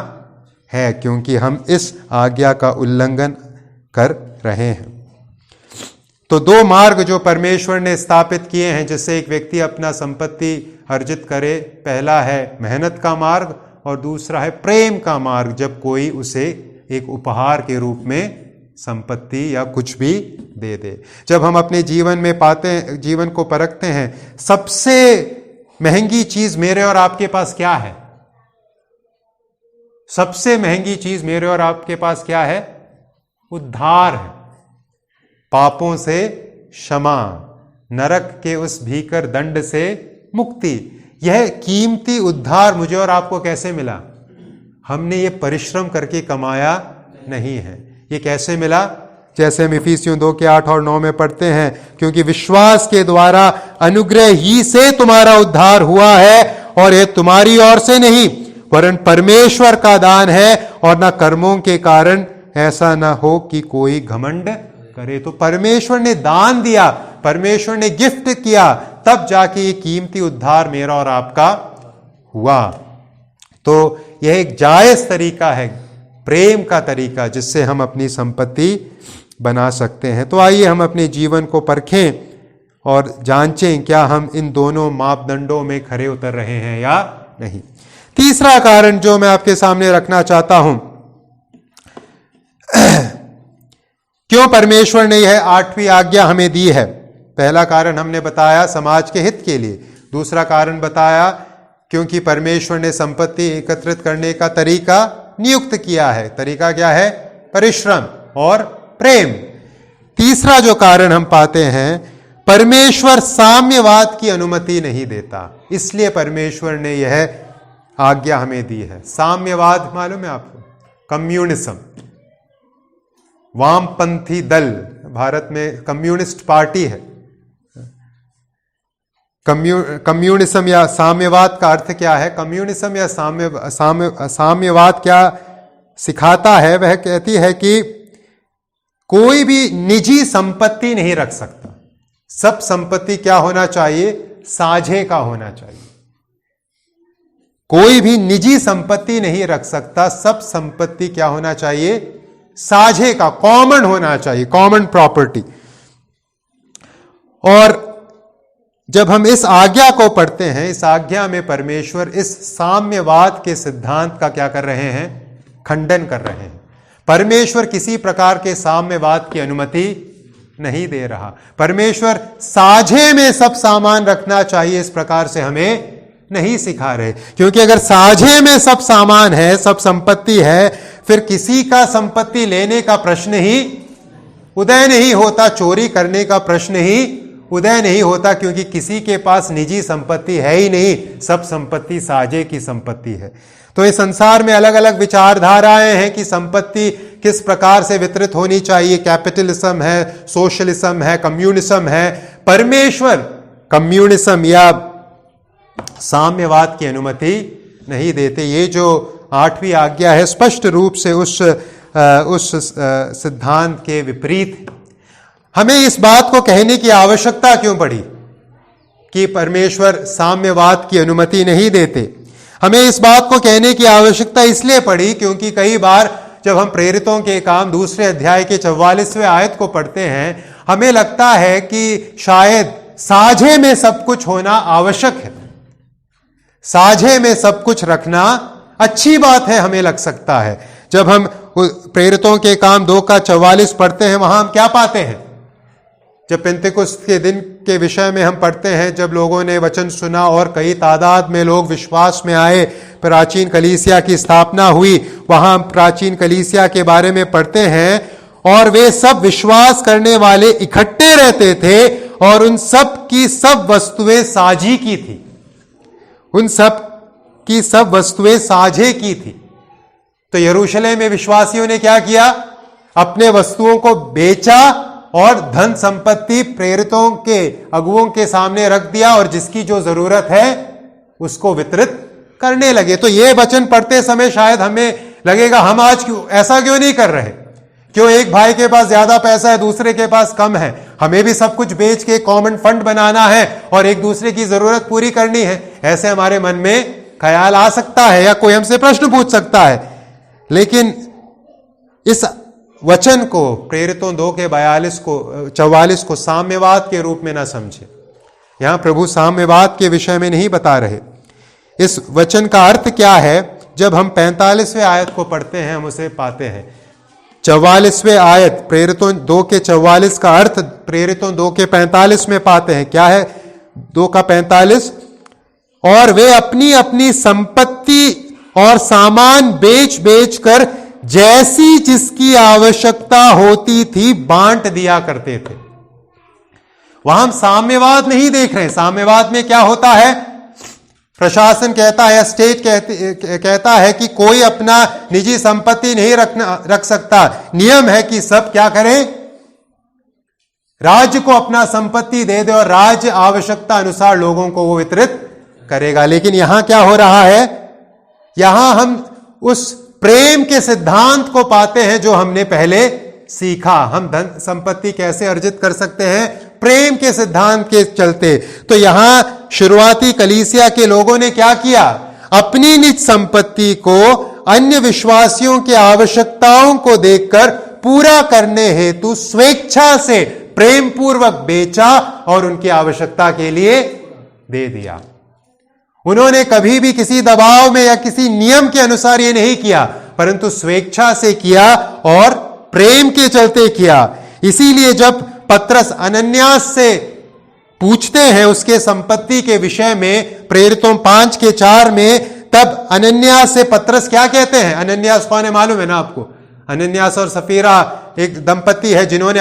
है, क्योंकि हम इस आज्ञा का उल्लंघन कर रहे हैं। तो 2 मार्ग जो परमेश्वर ने स्थापित किए हैं जिससे एक व्यक्ति अपना संपत्ति अर्जित करे, पहला है मेहनत का मार्ग और दूसरा है प्रेम का मार्ग, जब कोई उसे एक उपहार के रूप में संपत्ति या कुछ भी दे दे। जब हम अपने जीवन में पाते हैं, जीवन को परखते हैं, सबसे महंगी चीज मेरे और आपके पास क्या है? सबसे महंगी चीज मेरे और आपके पास क्या है? उद्धार है, पापों से क्षमा, नरक के उस भीकर दंड से मुक्ति। यह कीमती उद्धार मुझे और आपको कैसे मिला? हमने ये परिश्रम करके कमाया नहीं है। ये कैसे मिला? जैसे हम इफिसियों 2 के 8 और 9 में पढ़ते हैं, क्योंकि विश्वास के द्वारा अनुग्रह ही से तुम्हारा उद्धार हुआ है, और ये तुम्हारी ओर से नहीं वरन परमेश्वर का दान है, और न कर्मों के कारण, ऐसा न हो कि कोई घमंड करे। तो परमेश्वर ने दान दिया, परमेश्वर ने गिफ्ट किया, तब जाके ये कीमती उद्धार मेरा और आपका हुआ। तो यह एक जायज तरीका है, प्रेम का तरीका, जिससे हम अपनी संपत्ति बना सकते हैं। तो आइए हम अपने जीवन को परखें और जांचें क्या हम इन दोनों मापदंडों में खरे उतर रहे हैं या नहीं। तीसरा कारण जो मैं आपके सामने रखना चाहता हूं, क्यों परमेश्वर ने यह 8वीं आज्ञा हमें दी है। पहला कारण हमने बताया समाज के हित के लिए। दूसरा कारण बताया क्योंकि परमेश्वर ने संपत्ति एकत्रित करने का तरीका नियुक्त किया है। तरीका क्या है? परिश्रम और प्रेम। तीसरा जो कारण हम पाते हैं, परमेश्वर साम्यवाद की अनुमति नहीं देता, इसलिए परमेश्वर ने यह आज्ञा हमें दी है। साम्यवाद मालूम है आपको? कम्युनिज्म, वामपंथी दल, भारत में कम्युनिस्ट पार्टी है। कम्युनिज्म या साम्यवाद का अर्थ क्या है? कम्युनिज्म या साम्यवाद क्या सिखाता है? वह कहती है कि कोई भी निजी संपत्ति नहीं रख सकता, सब संपत्ति क्या होना चाहिए? साझे का होना चाहिए। कोई भी निजी संपत्ति नहीं रख सकता, सब संपत्ति क्या होना चाहिए? साझे का, कॉमन होना चाहिए, कॉमन प्रॉपर्टी। और जब हम इस आज्ञा को पढ़ते हैं, इस आज्ञा में परमेश्वर इस साम्यवाद के सिद्धांत का क्या कर रहे हैं? खंडन कर रहे हैं। परमेश्वर किसी प्रकार के साम्यवाद की अनुमति नहीं दे रहा। परमेश्वर साझे में सब सामान रखना चाहिए, इस प्रकार से हमें नहीं सिखा रहे। क्योंकि अगर साझे में सब सामान है, सब संपत्ति है, फिर किसी का संपत्ति लेने का प्रश्न ही उदय नहीं होता, चोरी करने का प्रश्न ही उदय नहीं होता, क्योंकि किसी के पास निजी संपत्ति है ही नहीं, सब संपत्ति साझे की संपत्ति है। तो इस संसार में अलग अलग विचारधाराएं हैं कि संपत्ति किस प्रकार से वितरित होनी चाहिए। कैपिटलिज्म है, सोशलिज्म है, कम्युनिज्म है। परमेश्वर कम्युनिज्म या साम्यवाद की अनुमति नहीं देते। ये जो 8वीं आज्ञा है स्पष्ट रूप से उस सिद्धांत के विपरीत है। हमें इस बात को कहने की आवश्यकता क्यों पड़ी कि परमेश्वर साम्यवाद की अनुमति नहीं देते? हमें इस बात को कहने की आवश्यकता इसलिए पड़ी क्योंकि कई बार जब हम प्रेरितों के काम 2 अध्याय के 44वें आयत को पढ़ते हैं, हमें लगता है कि शायद साझे में सब कुछ होना आवश्यक है, साझे में सब कुछ रखना अच्छी बात है, हमें लग सकता है। जब हम प्रेरितों के काम 2 का 44 पढ़ते हैं, वहां हम क्या पाते हैं? जब पेंतेकोस्त के दिन के विषय में हम पढ़ते हैं, जब लोगों ने वचन सुना और कई तादाद में लोग विश्वास में आए, प्राचीन कलीसिया की स्थापना हुई, वहां हम प्राचीन कलीसिया के बारे में पढ़ते हैं, और वे सब विश्वास करने वाले इकट्ठे रहते थे और उन सब की सब वस्तुएं साझी की थी, उन सब की सब वस्तुएं साझे की थी। तो यरूशलेम में विश्वासियों ने क्या किया? अपने वस्तुओं को बेचा और धन संपत्ति प्रेरितों के अगुओं के सामने रख दिया, और जिसकी जो जरूरत है उसको वितरित करने लगे। तो ये वचन पढ़ते समय शायद हमें लगेगा, हम आज क्यों ऐसा क्यों नहीं कर रहे? क्यों एक भाई के पास ज्यादा पैसा है, दूसरे के पास कम है? हमें भी सब कुछ बेच के कॉमन फंड बनाना है और एक दूसरे की जरूरत पूरी करनी है, ऐसे हमारे मन में ख्याल आ सकता है, या कोई हमसे प्रश्न पूछ सकता है। लेकिन इस वचन को, प्रेरितों 2 के 44 को साम्यवाद के रूप में ना समझे। यहां प्रभु साम्यवाद के विषय में नहीं बता रहे। इस वचन का अर्थ क्या है? जब हम 45वें आयत को पढ़ते हैं, हम उसे पाते हैं 44वें आयत प्रेरितों 2 के 44 का अर्थ प्रेरितों 2 के 45 में पाते हैं। क्या है 2 का 45? और वे अपनी अपनी संपत्ति और सामान बेच बेच कर जैसी जिसकी आवश्यकता होती थी बांट दिया करते थे। वहां हम साम्यवाद नहीं देख रहे हैं। साम्यवाद में क्या होता है? प्रशासन कहता है, स्टेट कहता है कि कोई अपना निजी संपत्ति नहीं रख सकता। नियम है कि सब क्या करें? राज्य को अपना संपत्ति दे दे और राज्य आवश्यकता अनुसार लोगों को वो वितरित करेगा। लेकिन यहां क्या हो रहा है? यहां हम उस प्रेम के सिद्धांत को पाते हैं जो हमने पहले सीखा। हम धन संपत्ति कैसे अर्जित कर सकते हैं? प्रेम के सिद्धांत के चलते। तो यहां शुरुआती कलीसिया के लोगों ने क्या किया? अपनी निज संपत्ति को अन्य विश्वासियों की आवश्यकताओं को देखकर पूरा करने हेतु स्वेच्छा से प्रेम पूर्वक बेचा और उनकी आवश्यकता के लिए दे दिया। उन्होंने कभी भी किसी दबाव में या किसी नियम के अनुसार यह नहीं किया, परंतु स्वेच्छा से किया और प्रेम के चलते किया। इसीलिए जब पत्रस अनन्यास से पूछते हैं उसके संपत्ति के विषय में प्रेरितों 5 के 4 में, तब अनन्यास से पत्रस क्या कहते हैं? अनन्यास कौन है मालूम है ना आपको? अनन्यास और सफीरा एक दंपति है जिन्होंने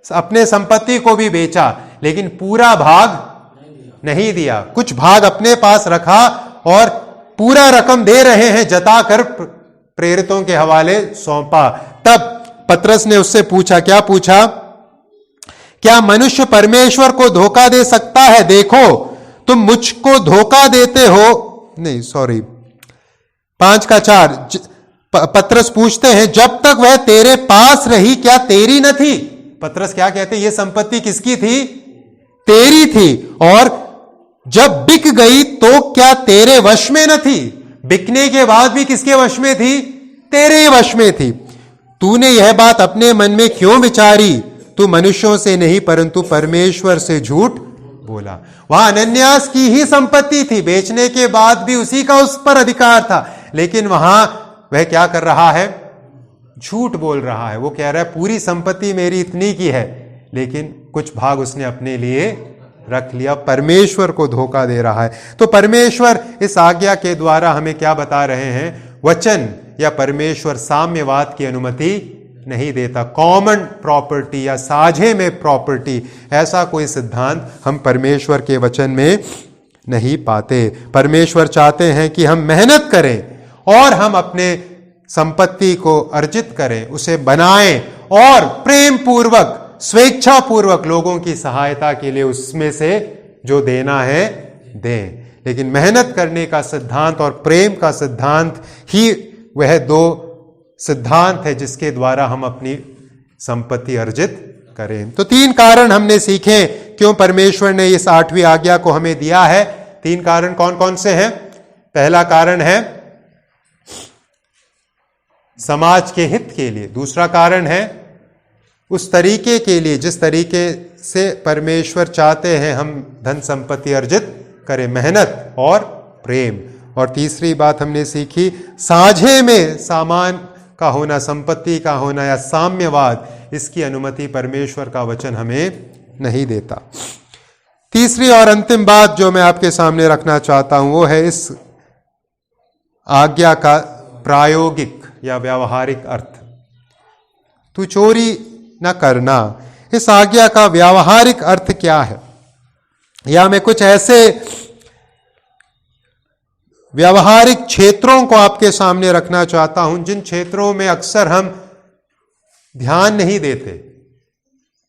अपने संपत्ति को भी बेचा, लेकिन पूरा भाग नहीं दिया। कुछ भाग अपने पास रखा और पूरा रकम दे रहे हैं जताकर प्रेरितों के हवाले सौंपा। तब पत्रस ने उससे पूछा, क्या पूछा? क्या मनुष्य परमेश्वर को धोखा दे सकता है? देखो तुम मुझको धोखा देते हो। नहीं, सॉरी, 5 का 4 पत्रस पूछते हैं, जब तक वह तेरे पास रही क्या तेरी न थी? पत्रस क्या कहते हैं? यह संपत्ति किसकी थी? तेरी थी। और जब बिक गई तो क्या तेरे वश में न थी? बिकने के बाद भी किसके वश में थी? तेरे वश में थी। तूने यह बात अपने मन में क्यों विचारी? तू मनुष्यों से नहीं परंतु परमेश्वर से झूठ बोला। वहां अनन्यास की ही संपत्ति थी, बेचने के बाद भी उसी का उस पर अधिकार था, लेकिन वहां वह क्या कर रहा है? झूठ बोल रहा है। वो कह रहा है पूरी संपत्ति मेरी इतनी की है, लेकिन कुछ भाग उसने अपने लिए रख लिया। परमेश्वर को धोखा दे रहा है। तो परमेश्वर इस आज्ञा के द्वारा हमें क्या बता रहे हैं? वचन या परमेश्वर साम्यवाद की अनुमति नहीं देता। कॉमन प्रॉपर्टी या साझे में प्रॉपर्टी, ऐसा कोई सिद्धांत हम परमेश्वर के वचन में नहीं पाते। परमेश्वर चाहते हैं कि हम मेहनत करें और हम अपने संपत्ति को अर्जित करें, उसे बनाएं और प्रेम पूर्वक स्वेच्छा पूर्वक लोगों की सहायता के लिए उसमें से जो देना है दें। लेकिन मेहनत करने का सिद्धांत और प्रेम का सिद्धांत ही वह 2 सिद्धांत है जिसके द्वारा हम अपनी संपत्ति अर्जित करें। तो 3 कारण हमने सीखे क्यों परमेश्वर ने इस 8वीं आज्ञा को हमें दिया है। 3 कारण कौन कौन से हैं? पहला कारण है समाज के हित के लिए। दूसरा कारण है उस तरीके के लिए जिस तरीके से परमेश्वर चाहते हैं हम धन संपत्ति अर्जित करें, मेहनत और प्रेम। और तीसरी बात हमने सीखी, साझे में सामान का होना, संपत्ति का होना या साम्यवाद, इसकी अनुमति परमेश्वर का वचन हमें नहीं देता। तीसरी और अंतिम बात जो मैं आपके सामने रखना चाहता हूं वो है इस आज्ञा का प्रायोगिक या व्यावहारिक अर्थ। तू चोरी न करना, इस आज्ञा का व्यावहारिक अर्थ क्या है? या मैं कुछ ऐसे व्यावहारिक क्षेत्रों को आपके सामने रखना चाहता हूं जिन क्षेत्रों में अक्सर हम ध्यान नहीं देते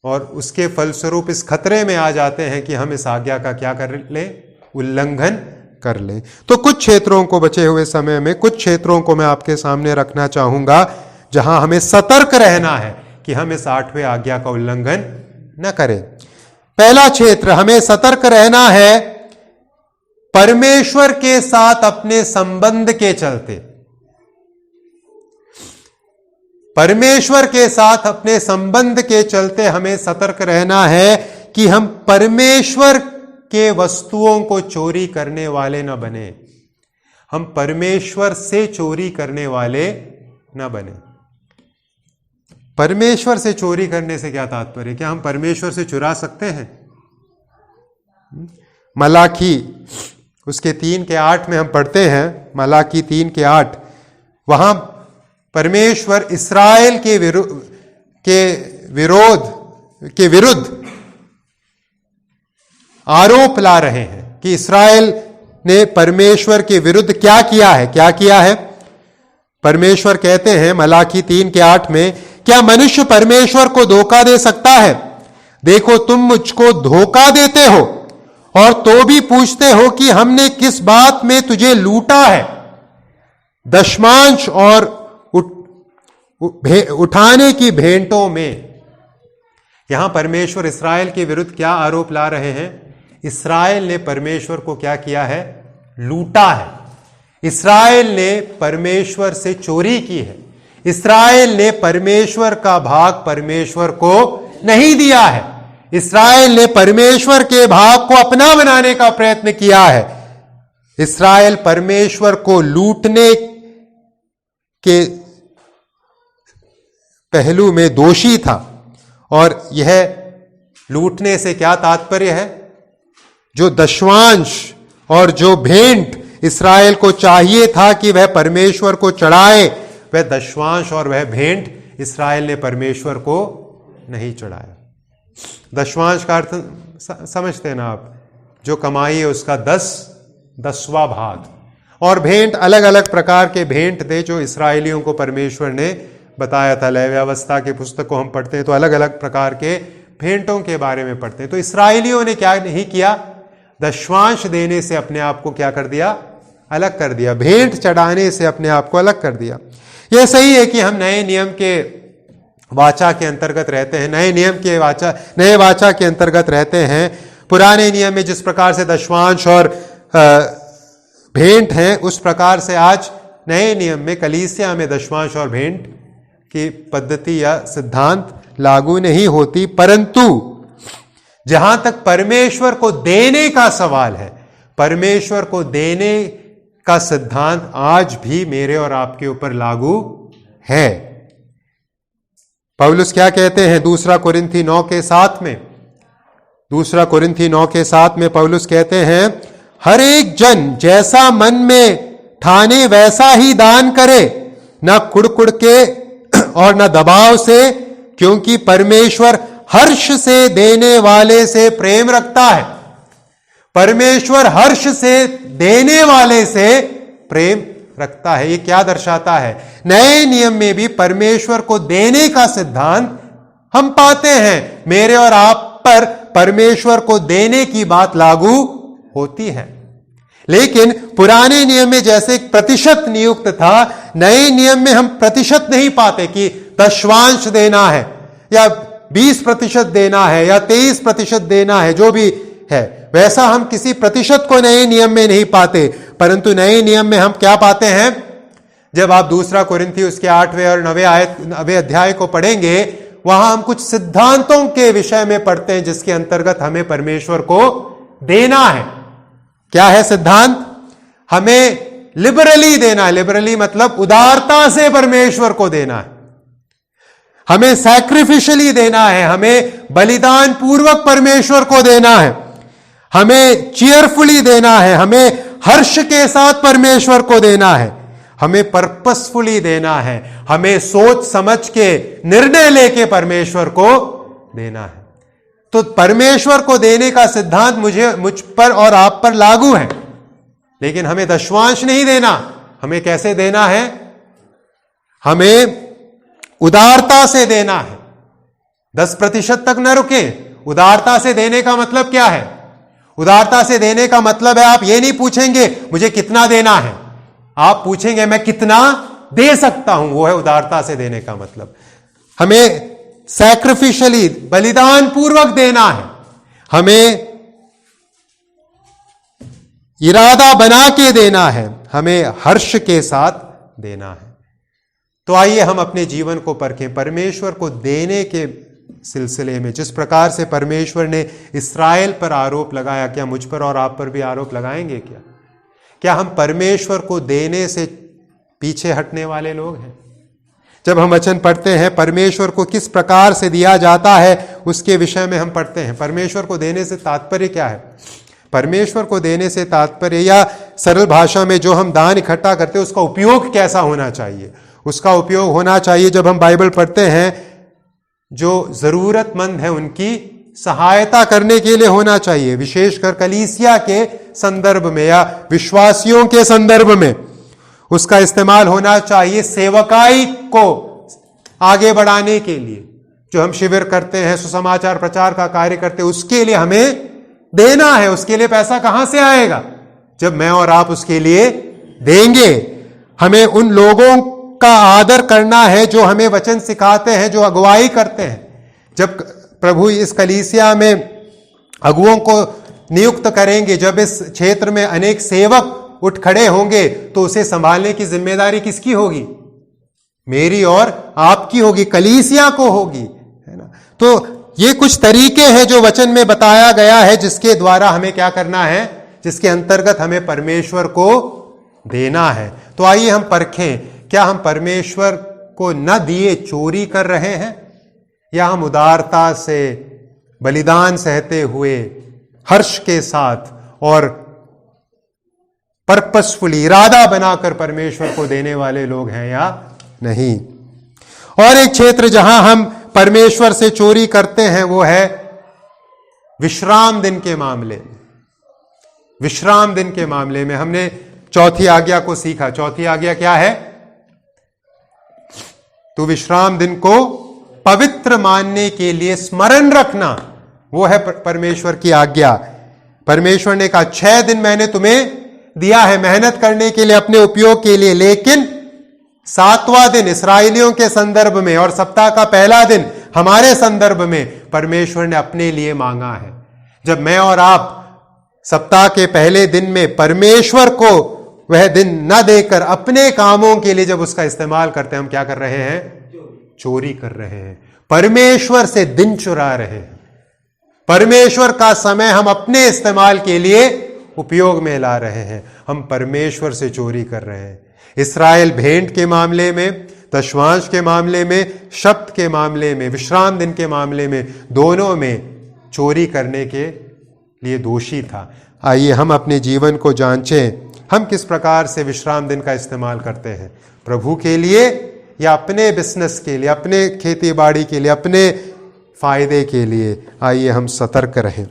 और उसके फलस्वरूप इस खतरे में आ जाते हैं कि हम इस आज्ञा का क्या कर ले? उल्लंघन कर ले। तो कुछ क्षेत्रों को बचे हुए समय में कुछ क्षेत्रों को मैं आपके सामने रखना चाहूंगा जहां हमें सतर्क रहना है कि हम इस 8वें आज्ञा का उल्लंघन न करें। पहला क्षेत्र हमें सतर्क रहना है परमेश्वर के साथ अपने संबंध के चलते। परमेश्वर के साथ अपने संबंध के चलते हमें सतर्क रहना है कि हम परमेश्वर के वस्तुओं को चोरी करने वाले न बने। हम परमेश्वर से चोरी करने वाले न बने। परमेश्वर से चोरी करने से क्या तात्पर्य? क्या हम परमेश्वर से चुरा सकते हैं? मलाकी उसके 3:8 में हम पढ़ते हैं, मलाकी 3:8, वहां परमेश्वर इस्राएल के विरुद्ध आरोप ला रहे हैं कि इस्राएल ने परमेश्वर के विरुद्ध क्या किया है? परमेश्वर कहते हैं मलाकी 3:8 में, क्या मनुष्य परमेश्वर को धोखा दे सकता है? देखो तुम मुझको धोखा देते हो और तो भी पूछते हो कि हमने किस बात में तुझे लूटा है। दशमांश और उठाने की भेंटों में। यहां परमेश्वर इस्राएल के विरुद्ध क्या आरोप ला रहे हैं? इस्राएल ने परमेश्वर को क्या किया है? लूटा है। इस्राएल ने परमेश्वर से चोरी की है। इस्राएल ने परमेश्वर का भाग परमेश्वर को नहीं दिया है। इस्राएल ने परमेश्वर के भाग को अपना बनाने का प्रयत्न किया है। इस्राएल परमेश्वर को लूटने के पहलू में दोषी था। और यह लूटने से क्या तात्पर्य है? जो दशवांश और जो भेंट इस्राएल को चाहिए था कि वह परमेश्वर को चढ़ाए, वह दशवांश और वह भेंट इस्राएल ने परमेश्वर को नहीं चढ़ाया। दशवांश का अर्थ समझते हैं ना आप? जो कमाई है उसका 10वां भाग। और भेंट अलग अलग प्रकार के भेंट थे जो इस्राएलियों को परमेश्वर ने बताया था। लेव्यावस्था के पुस्तक को हम पढ़ते हैं तो अलग अलग प्रकार के भेंटों के बारे में पढ़ते हैं। तो इस्राएलियों ने क्या नहीं किया? दशवांश देने से अपने आप को क्या कर दिया? अलग कर दिया। भेंट चढ़ाने से अपने आप को अलग कर दिया। यह सही है कि हम नए नियम के वाचा के अंतर्गत रहते हैं, नए वाचा के अंतर्गत रहते हैं। पुराने नियम में जिस प्रकार से दशवांश और भेंट हैं, उस प्रकार से आज नए नियम में कलीसिया में दशवांश और भेंट की पद्धति या सिद्धांत लागू नहीं होती। परंतु जहां तक परमेश्वर को देने का सवाल है, परमेश्वर को देने का सिद्धांत आज भी मेरे और आपके ऊपर लागू है। पौलुस क्या कहते हैं? 2 कोरिन्थी 9:7 में, 2 कोरिन्थी 9:7 में पौलुस कहते हैं, हर एक जन जैसा मन में ठाने वैसा ही दान करे, न कुड़कुड़ के और न दबाव से, क्योंकि परमेश्वर हर्ष से देने वाले से प्रेम रखता है। परमेश्वर हर्ष से देने वाले से प्रेम रखता है। ये क्या दर्शाता है? नए नियम में भी परमेश्वर को देने का सिद्धांत हम पाते हैं। मेरे और आप पर परमेश्वर को देने की बात लागू होती है। लेकिन पुराने नियम में जैसे एक प्रतिशत नियुक्त था, नए नियम में हम प्रतिशत नहीं पाते कि दशवांश देना है या 20% देना है या 23% देना है। जो भी है वैसा हम किसी प्रतिशत को नए नियम में नहीं पाते। परंतु नए नियम में हम क्या पाते हैं? जब आप 2 कोरिन्थी उसके 8वें और 9वें अध्याय को पढ़ेंगे, वहां हम कुछ सिद्धांतों के विषय में पढ़ते हैं जिसके अंतर्गत हमें परमेश्वर को देना है। क्या है सिद्धांत? हमें लिबरली देना है। लिबरली मतलब उदारता से परमेश्वर को देना है। हमें सैक्रिफिशियली देना है। हमें बलिदान पूर्वक परमेश्वर को देना है। हमें चीयरफुली देना है। हमें हर्ष के साथ परमेश्वर को देना है। हमें पर्पसफुली देना है। हमें सोच समझ के निर्णय लेके परमेश्वर को देना है। तो परमेश्वर को देने का सिद्धांत मुझ पर और आप पर लागू है। लेकिन हमें दशवांश नहीं देना। हमें कैसे देना है? हमें उदारता से देना है। 10% तक न रुके। उदारता से देने का मतलब क्या है? उदारता से देने का मतलब है आप ये नहीं पूछेंगे मुझे कितना देना है, आप पूछेंगे मैं कितना दे सकता हूं। वो है उदारता से देने का मतलब। हमें सैक्रिफिशियली बलिदान पूर्वक देना है। हमें इरादा बना के देना है। हमें हर्ष के साथ देना है। तो आइए हम अपने जीवन को परखें। परमेश्वर को देने के सिलसिले में जिस प्रकार से परमेश्वर ने इस्राएल पर आरोप लगाया, क्या मुझ पर और आप पर भी आरोप लगाएंगे? क्या हम परमेश्वर को देने से पीछे हटने वाले लोग हैं? जब हम वचन पढ़ते हैं परमेश्वर को किस प्रकार से दिया जाता है उसके विषय में हम पढ़ते हैं। परमेश्वर को देने से तात्पर्य क्या है? परमेश्वर को देने से तात्पर्य, या सरल भाषा में जो हम दान इकट्ठा करते हैं उसका उपयोग कैसा होना चाहिए? उसका उपयोग होना चाहिए, जब हम बाइबल पढ़ते हैं, जो जरूरतमंद है उनकी सहायता करने के लिए होना चाहिए। विशेषकर कलीसिया के संदर्भ में या विश्वासियों के संदर्भ में उसका इस्तेमाल होना चाहिए सेवकाई को आगे बढ़ाने के लिए। जो हम शिविर करते हैं, सुसमाचार प्रचार का कार्य करते हैं, उसके लिए हमें देना है। उसके लिए पैसा कहां से आएगा? जब मैं और आप उसके लिए देंगे। हमें उन लोगों का आदर करना है जो हमें वचन सिखाते हैं, जो अगुवाई करते हैं। जब प्रभु इस कलीसिया में अगुओं को नियुक्त करेंगे, जब इस क्षेत्र में अनेक सेवक उठ खड़े होंगे, तो उसे संभालने की जिम्मेदारी किसकी होगी? मेरी और आपकी होगी, कलीसिया को होगी, है ना। तो ये कुछ तरीके हैं जो वचन में बताया गया है, जिसके द्वारा हमें क्या करना है, जिसके अंतर्गत हमें परमेश्वर को देना है। तो आइए हम परखें, क्या हम परमेश्वर को न दिए चोरी कर रहे हैं, या हम उदारता से बलिदान सहते हुए हर्ष के साथ और पर्पसफुली इरादा बनाकर परमेश्वर को देने वाले लोग हैं या नहीं। और एक क्षेत्र जहां हम परमेश्वर से चोरी करते हैं वो है विश्राम दिन के मामले में। विश्राम दिन के मामले में हमने चौथी आज्ञा को सीखा। चौथी आज्ञा क्या है? तो विश्राम दिन को पवित्र मानने के लिए स्मरण रखना, वो है परमेश्वर की आज्ञा। परमेश्वर ने कहा 6 दिन मैंने तुम्हें दिया है मेहनत करने के लिए, अपने उपयोग के लिए, लेकिन 7वां दिन इस्राएलियों के संदर्भ में और सप्ताह का पहला दिन हमारे संदर्भ में परमेश्वर ने अपने लिए मांगा है। जब मैं और आप सप्ताह के पहले दिन में परमेश्वर को वह दिन न देकर अपने कामों के लिए जब उसका इस्तेमाल करते हैं, हम क्या कर रहे हैं? चोरी कर रहे हैं। परमेश्वर से दिन चुरा रहे हैं। परमेश्वर का समय हम अपने इस्तेमाल के लिए उपयोग में ला रहे हैं। हम परमेश्वर से चोरी कर रहे हैं। इस्राएल भेंट के मामले में, दशवांश के मामले में, शब्द के मामले में, विश्राम दिन के मामले में, दोनों में चोरी करने के लिए दोषी था। आइए हम अपने जीवन को जांचें, हम किस प्रकार से विश्राम दिन का इस्तेमाल करते हैं, प्रभु के लिए या अपने बिजनेस के लिए, अपने खेती बाड़ी के लिए, अपने फायदे के लिए। आइए हम सतर्क रहें।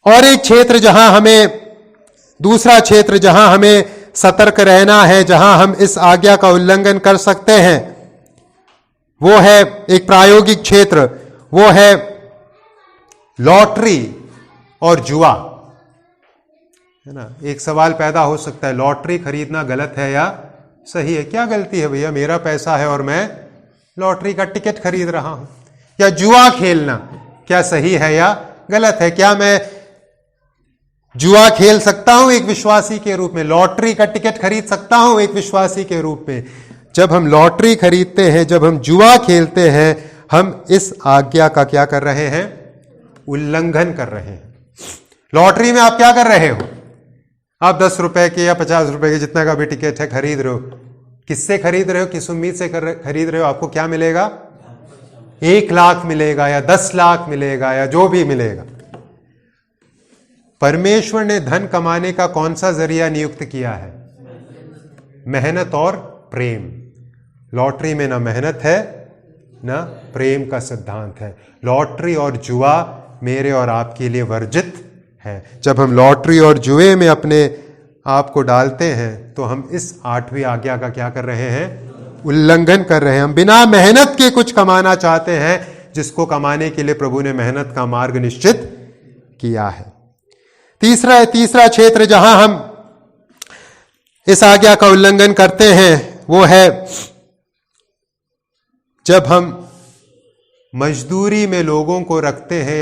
और एक क्षेत्र जहां हमें, दूसरा क्षेत्र जहां हमें सतर्क रहना है, जहां हम इस आज्ञा का उल्लंघन कर सकते हैं, वो है एक प्रायोगिक क्षेत्र, वो है लॉटरी और जुआ, है ना। एक सवाल पैदा हो सकता है, लॉटरी खरीदना गलत है या सही है? क्या गलती है भैया? मेरा पैसा है और मैं लॉटरी का टिकट खरीद रहा हूं। या जुआ खेलना क्या सही है या गलत है? क्या मैं जुआ खेल सकता हूं एक विश्वासी के रूप में? लॉटरी का टिकट खरीद सकता हूं एक विश्वासी के रूप में? जब हम लॉटरी खरीदते हैं, जब हम जुआ खेलते हैं, हम इस आज्ञा का क्या कर रहे हैं? उल्लंघन कर रहे हैं। लॉटरी में आप क्या कर रहे हो? आप 10 रुपए के या 50 रुपए के, जितना का भी टिकट है, खरीद रहे हो। किससे खरीद रहे हो? किस उम्मीद से खरीद रहे हो? आपको क्या मिलेगा? 1 लाख मिलेगा या 10 लाख मिलेगा या जो भी मिलेगा। परमेश्वर ने धन कमाने का कौन सा जरिया नियुक्त किया है? मेहनत और प्रेम। लॉटरी में ना मेहनत है ना प्रेम का सिद्धांत है। लॉटरी और जुआ मेरे और आपके लिए वर्जित है। जब हम लॉटरी और जुए में अपने आप को डालते हैं तो हम इस 8वीं आज्ञा का क्या कर रहे हैं? उल्लंघन कर रहे हैं। हम बिना मेहनत के कुछ कमाना चाहते हैं, जिसको कमाने के लिए प्रभु ने मेहनत का मार्ग निश्चित किया है। तीसरा क्षेत्र जहां हम इस आज्ञा का उल्लंघन करते हैं वो है जब हम मजदूरी में लोगों को रखते हैं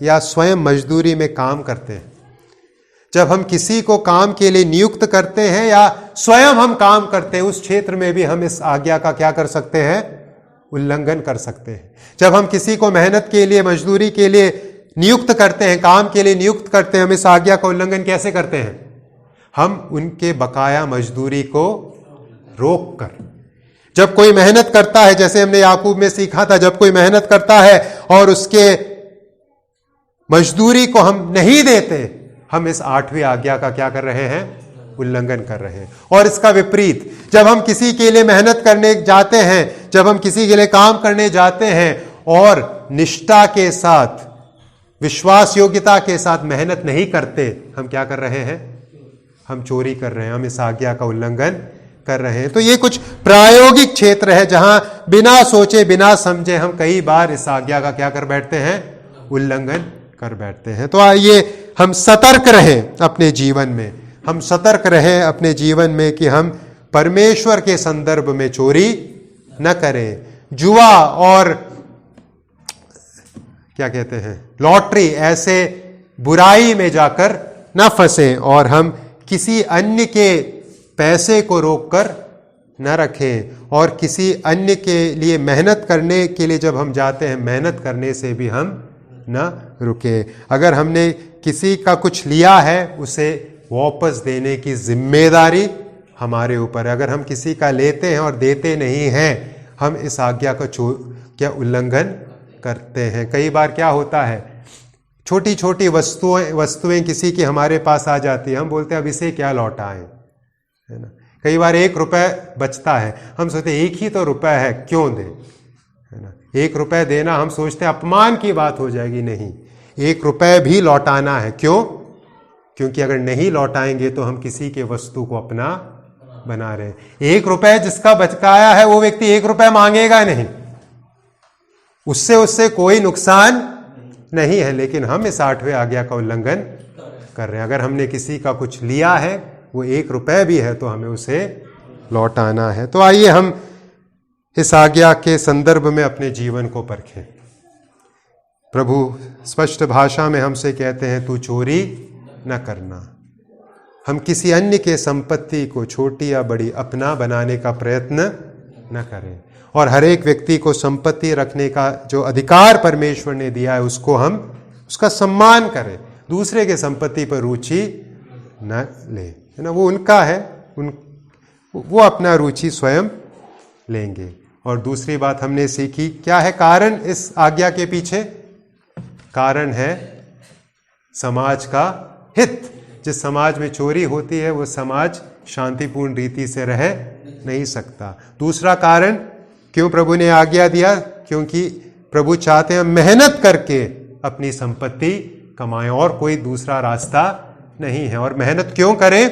या स्वयं मजदूरी में काम करते हैं। जब हम किसी को काम के लिए नियुक्त करते हैं या स्वयं हम काम करते हैं, उस क्षेत्र में भी हम इस आज्ञा का क्या कर सकते हैं? उल्लंघन कर सकते हैं। जब हम किसी को मेहनत के लिए, मजदूरी के लिए नियुक्त करते हैं, काम के लिए नियुक्त करते हैं, हम इस आज्ञा का उल्लंघन कैसे करते हैं? हम उनके बकाया मजदूरी को रोक कर। जब कोई मेहनत करता है, जैसे हमने याकूब में सीखा था, जब कोई मेहनत करता है और उसके मजदूरी को हम नहीं देते, हम इस 8वीं आज्ञा का क्या कर रहे हैं? उल्लंघन कर रहे हैं। और इसका विपरीत, जब हम किसी के लिए मेहनत करने जाते हैं, जब हम किसी के लिए काम करने जाते हैं और निष्ठा के साथ, विश्वास योग्यता के साथ मेहनत नहीं करते, हम क्या कर रहे हैं? हम चोरी कर रहे हैं, हम इस आज्ञा का उल्लंघन कर रहे हैं। तो ये कुछ प्रायोगिक क्षेत्र है जहां बिना सोचे बिना समझे हम कई बार इस आज्ञा का क्या कर बैठते हैं? उल्लंघन कर बैठते हैं। तो आइए हम सतर्क रहें अपने जीवन में, हम सतर्क रहें अपने जीवन में कि हम परमेश्वर के संदर्भ में चोरी न करें, जुआ और क्या कहते हैं, लॉटरी, ऐसे बुराई में जाकर न फंसें, और हम किसी अन्य के पैसे को रोककर न रखें, और किसी अन्य के लिए मेहनत करने के लिए जब हम जाते हैं, मेहनत करने से भी हम न रुके। अगर हमने किसी का कुछ लिया है, उसे वापस देने की जिम्मेदारी हमारे ऊपर है। अगर हम किसी का लेते हैं और देते नहीं हैं, हम इस आज्ञा का क्या उल्लंघन करते हैं। कई बार क्या होता है, छोटी छोटी वस्तुएं किसी की हमारे पास आ जाती है, हम बोलते हैं अब इसे क्या लौटाएं, है ना। कई बार 1 रुपए बचता है, हम सोचते 1 ही तो रुपए है, क्यों दे, है ना। 1 रुपए देना हम सोचते हैं अपमान की बात हो जाएगी, नहीं, 1 रुपए भी लौटाना है। क्यों? क्योंकि अगर नहीं लौटाएंगे तो हम किसी के वस्तु को अपना बना रहे हैं। 1 रुपए जिसका बचकाया है, वो व्यक्ति 1 रुपए मांगेगा नहीं, उससे कोई नुकसान नहीं है, लेकिन हम इस 8वें आज्ञा का उल्लंघन कर रहे हैं। अगर हमने किसी का कुछ लिया है, वो 1 रुपए भी है, तो हमें उसे लौटाना है। तो आइए हम इस आज्ञा के संदर्भ में अपने जीवन को परखें। प्रभु स्पष्ट भाषा में हमसे कहते हैं, तू चोरी न करना। हम किसी अन्य के संपत्ति को, छोटी या बड़ी, अपना बनाने का प्रयत्न न करें, और हर एक व्यक्ति को संपत्ति रखने का जो अधिकार परमेश्वर ने दिया है, उसको हम उसका सम्मान करें। दूसरे के संपत्ति पर रुचि न ले, है ना, वो उनका है, वो अपना रुचि स्वयं लेंगे। और दूसरी बात हमने सीखी, क्या है कारण इस आज्ञा के पीछे? कारण है समाज का हित। जिस समाज में चोरी होती है, वो समाज शांतिपूर्ण रीति से रह नहीं सकता। दूसरा कारण क्यों प्रभु ने आज्ञा दिया? क्योंकि प्रभु चाहते हैं मेहनत करके अपनी संपत्ति कमाएं, और कोई दूसरा रास्ता नहीं है। और मेहनत क्यों करें?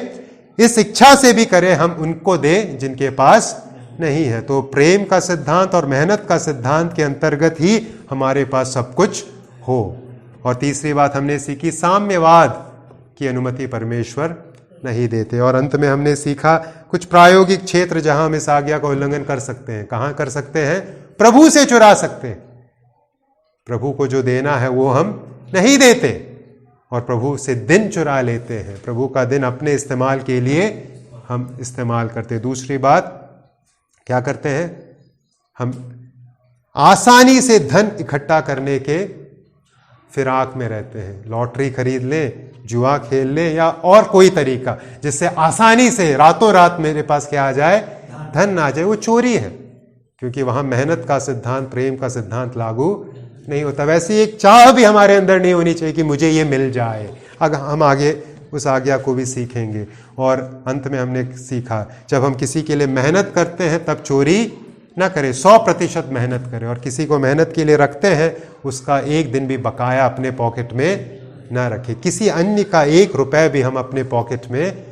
इस इच्छा से भी करें हम उनको दें जिनके पास नहीं है। तो प्रेम का सिद्धांत और मेहनत का सिद्धांत के अंतर्गत ही हमारे पास सब कुछ हो। और तीसरी बात हमने सीखी, साम्यवाद की अनुमति परमेश्वर नहीं देते। और अंत में हमने सीखा कुछ प्रायोगिक क्षेत्र जहां हम इस आज्ञा का उल्लंघन कर सकते हैं। कहां कर सकते हैं? प्रभु से चुरा सकते हैं। प्रभु को जो देना है वो हम नहीं देते, और प्रभु से दिन चुरा लेते हैं। प्रभु का दिन अपने इस्तेमाल के लिए हम इस्तेमाल करते हैं। दूसरी बात क्या करते हैं? हम आसानी से धन इकट्ठा करने के फिराक में रहते हैं। लॉटरी खरीद लें, जुआ खेल लें, या और कोई तरीका जिससे आसानी से रातों रात मेरे पास क्या आ जाए? धन आ जाए। वो चोरी है, क्योंकि वहां मेहनत का सिद्धांत, प्रेम का सिद्धांत लागू नहीं होता। वैसे एक चाह भी हमारे अंदर नहीं होनी चाहिए कि मुझे ये मिल जाए। अगर हम आगे उस आज्ञा को भी सीखेंगे। और अंत में हमने सीखा, जब हम किसी के लिए मेहनत करते हैं तब चोरी ना करें, 100% मेहनत करें। और किसी को मेहनत के लिए रखते हैं, उसका एक दिन भी बकाया अपने पॉकेट में ना रखें। किसी अन्य का 1 रुपए भी हम अपने पॉकेट में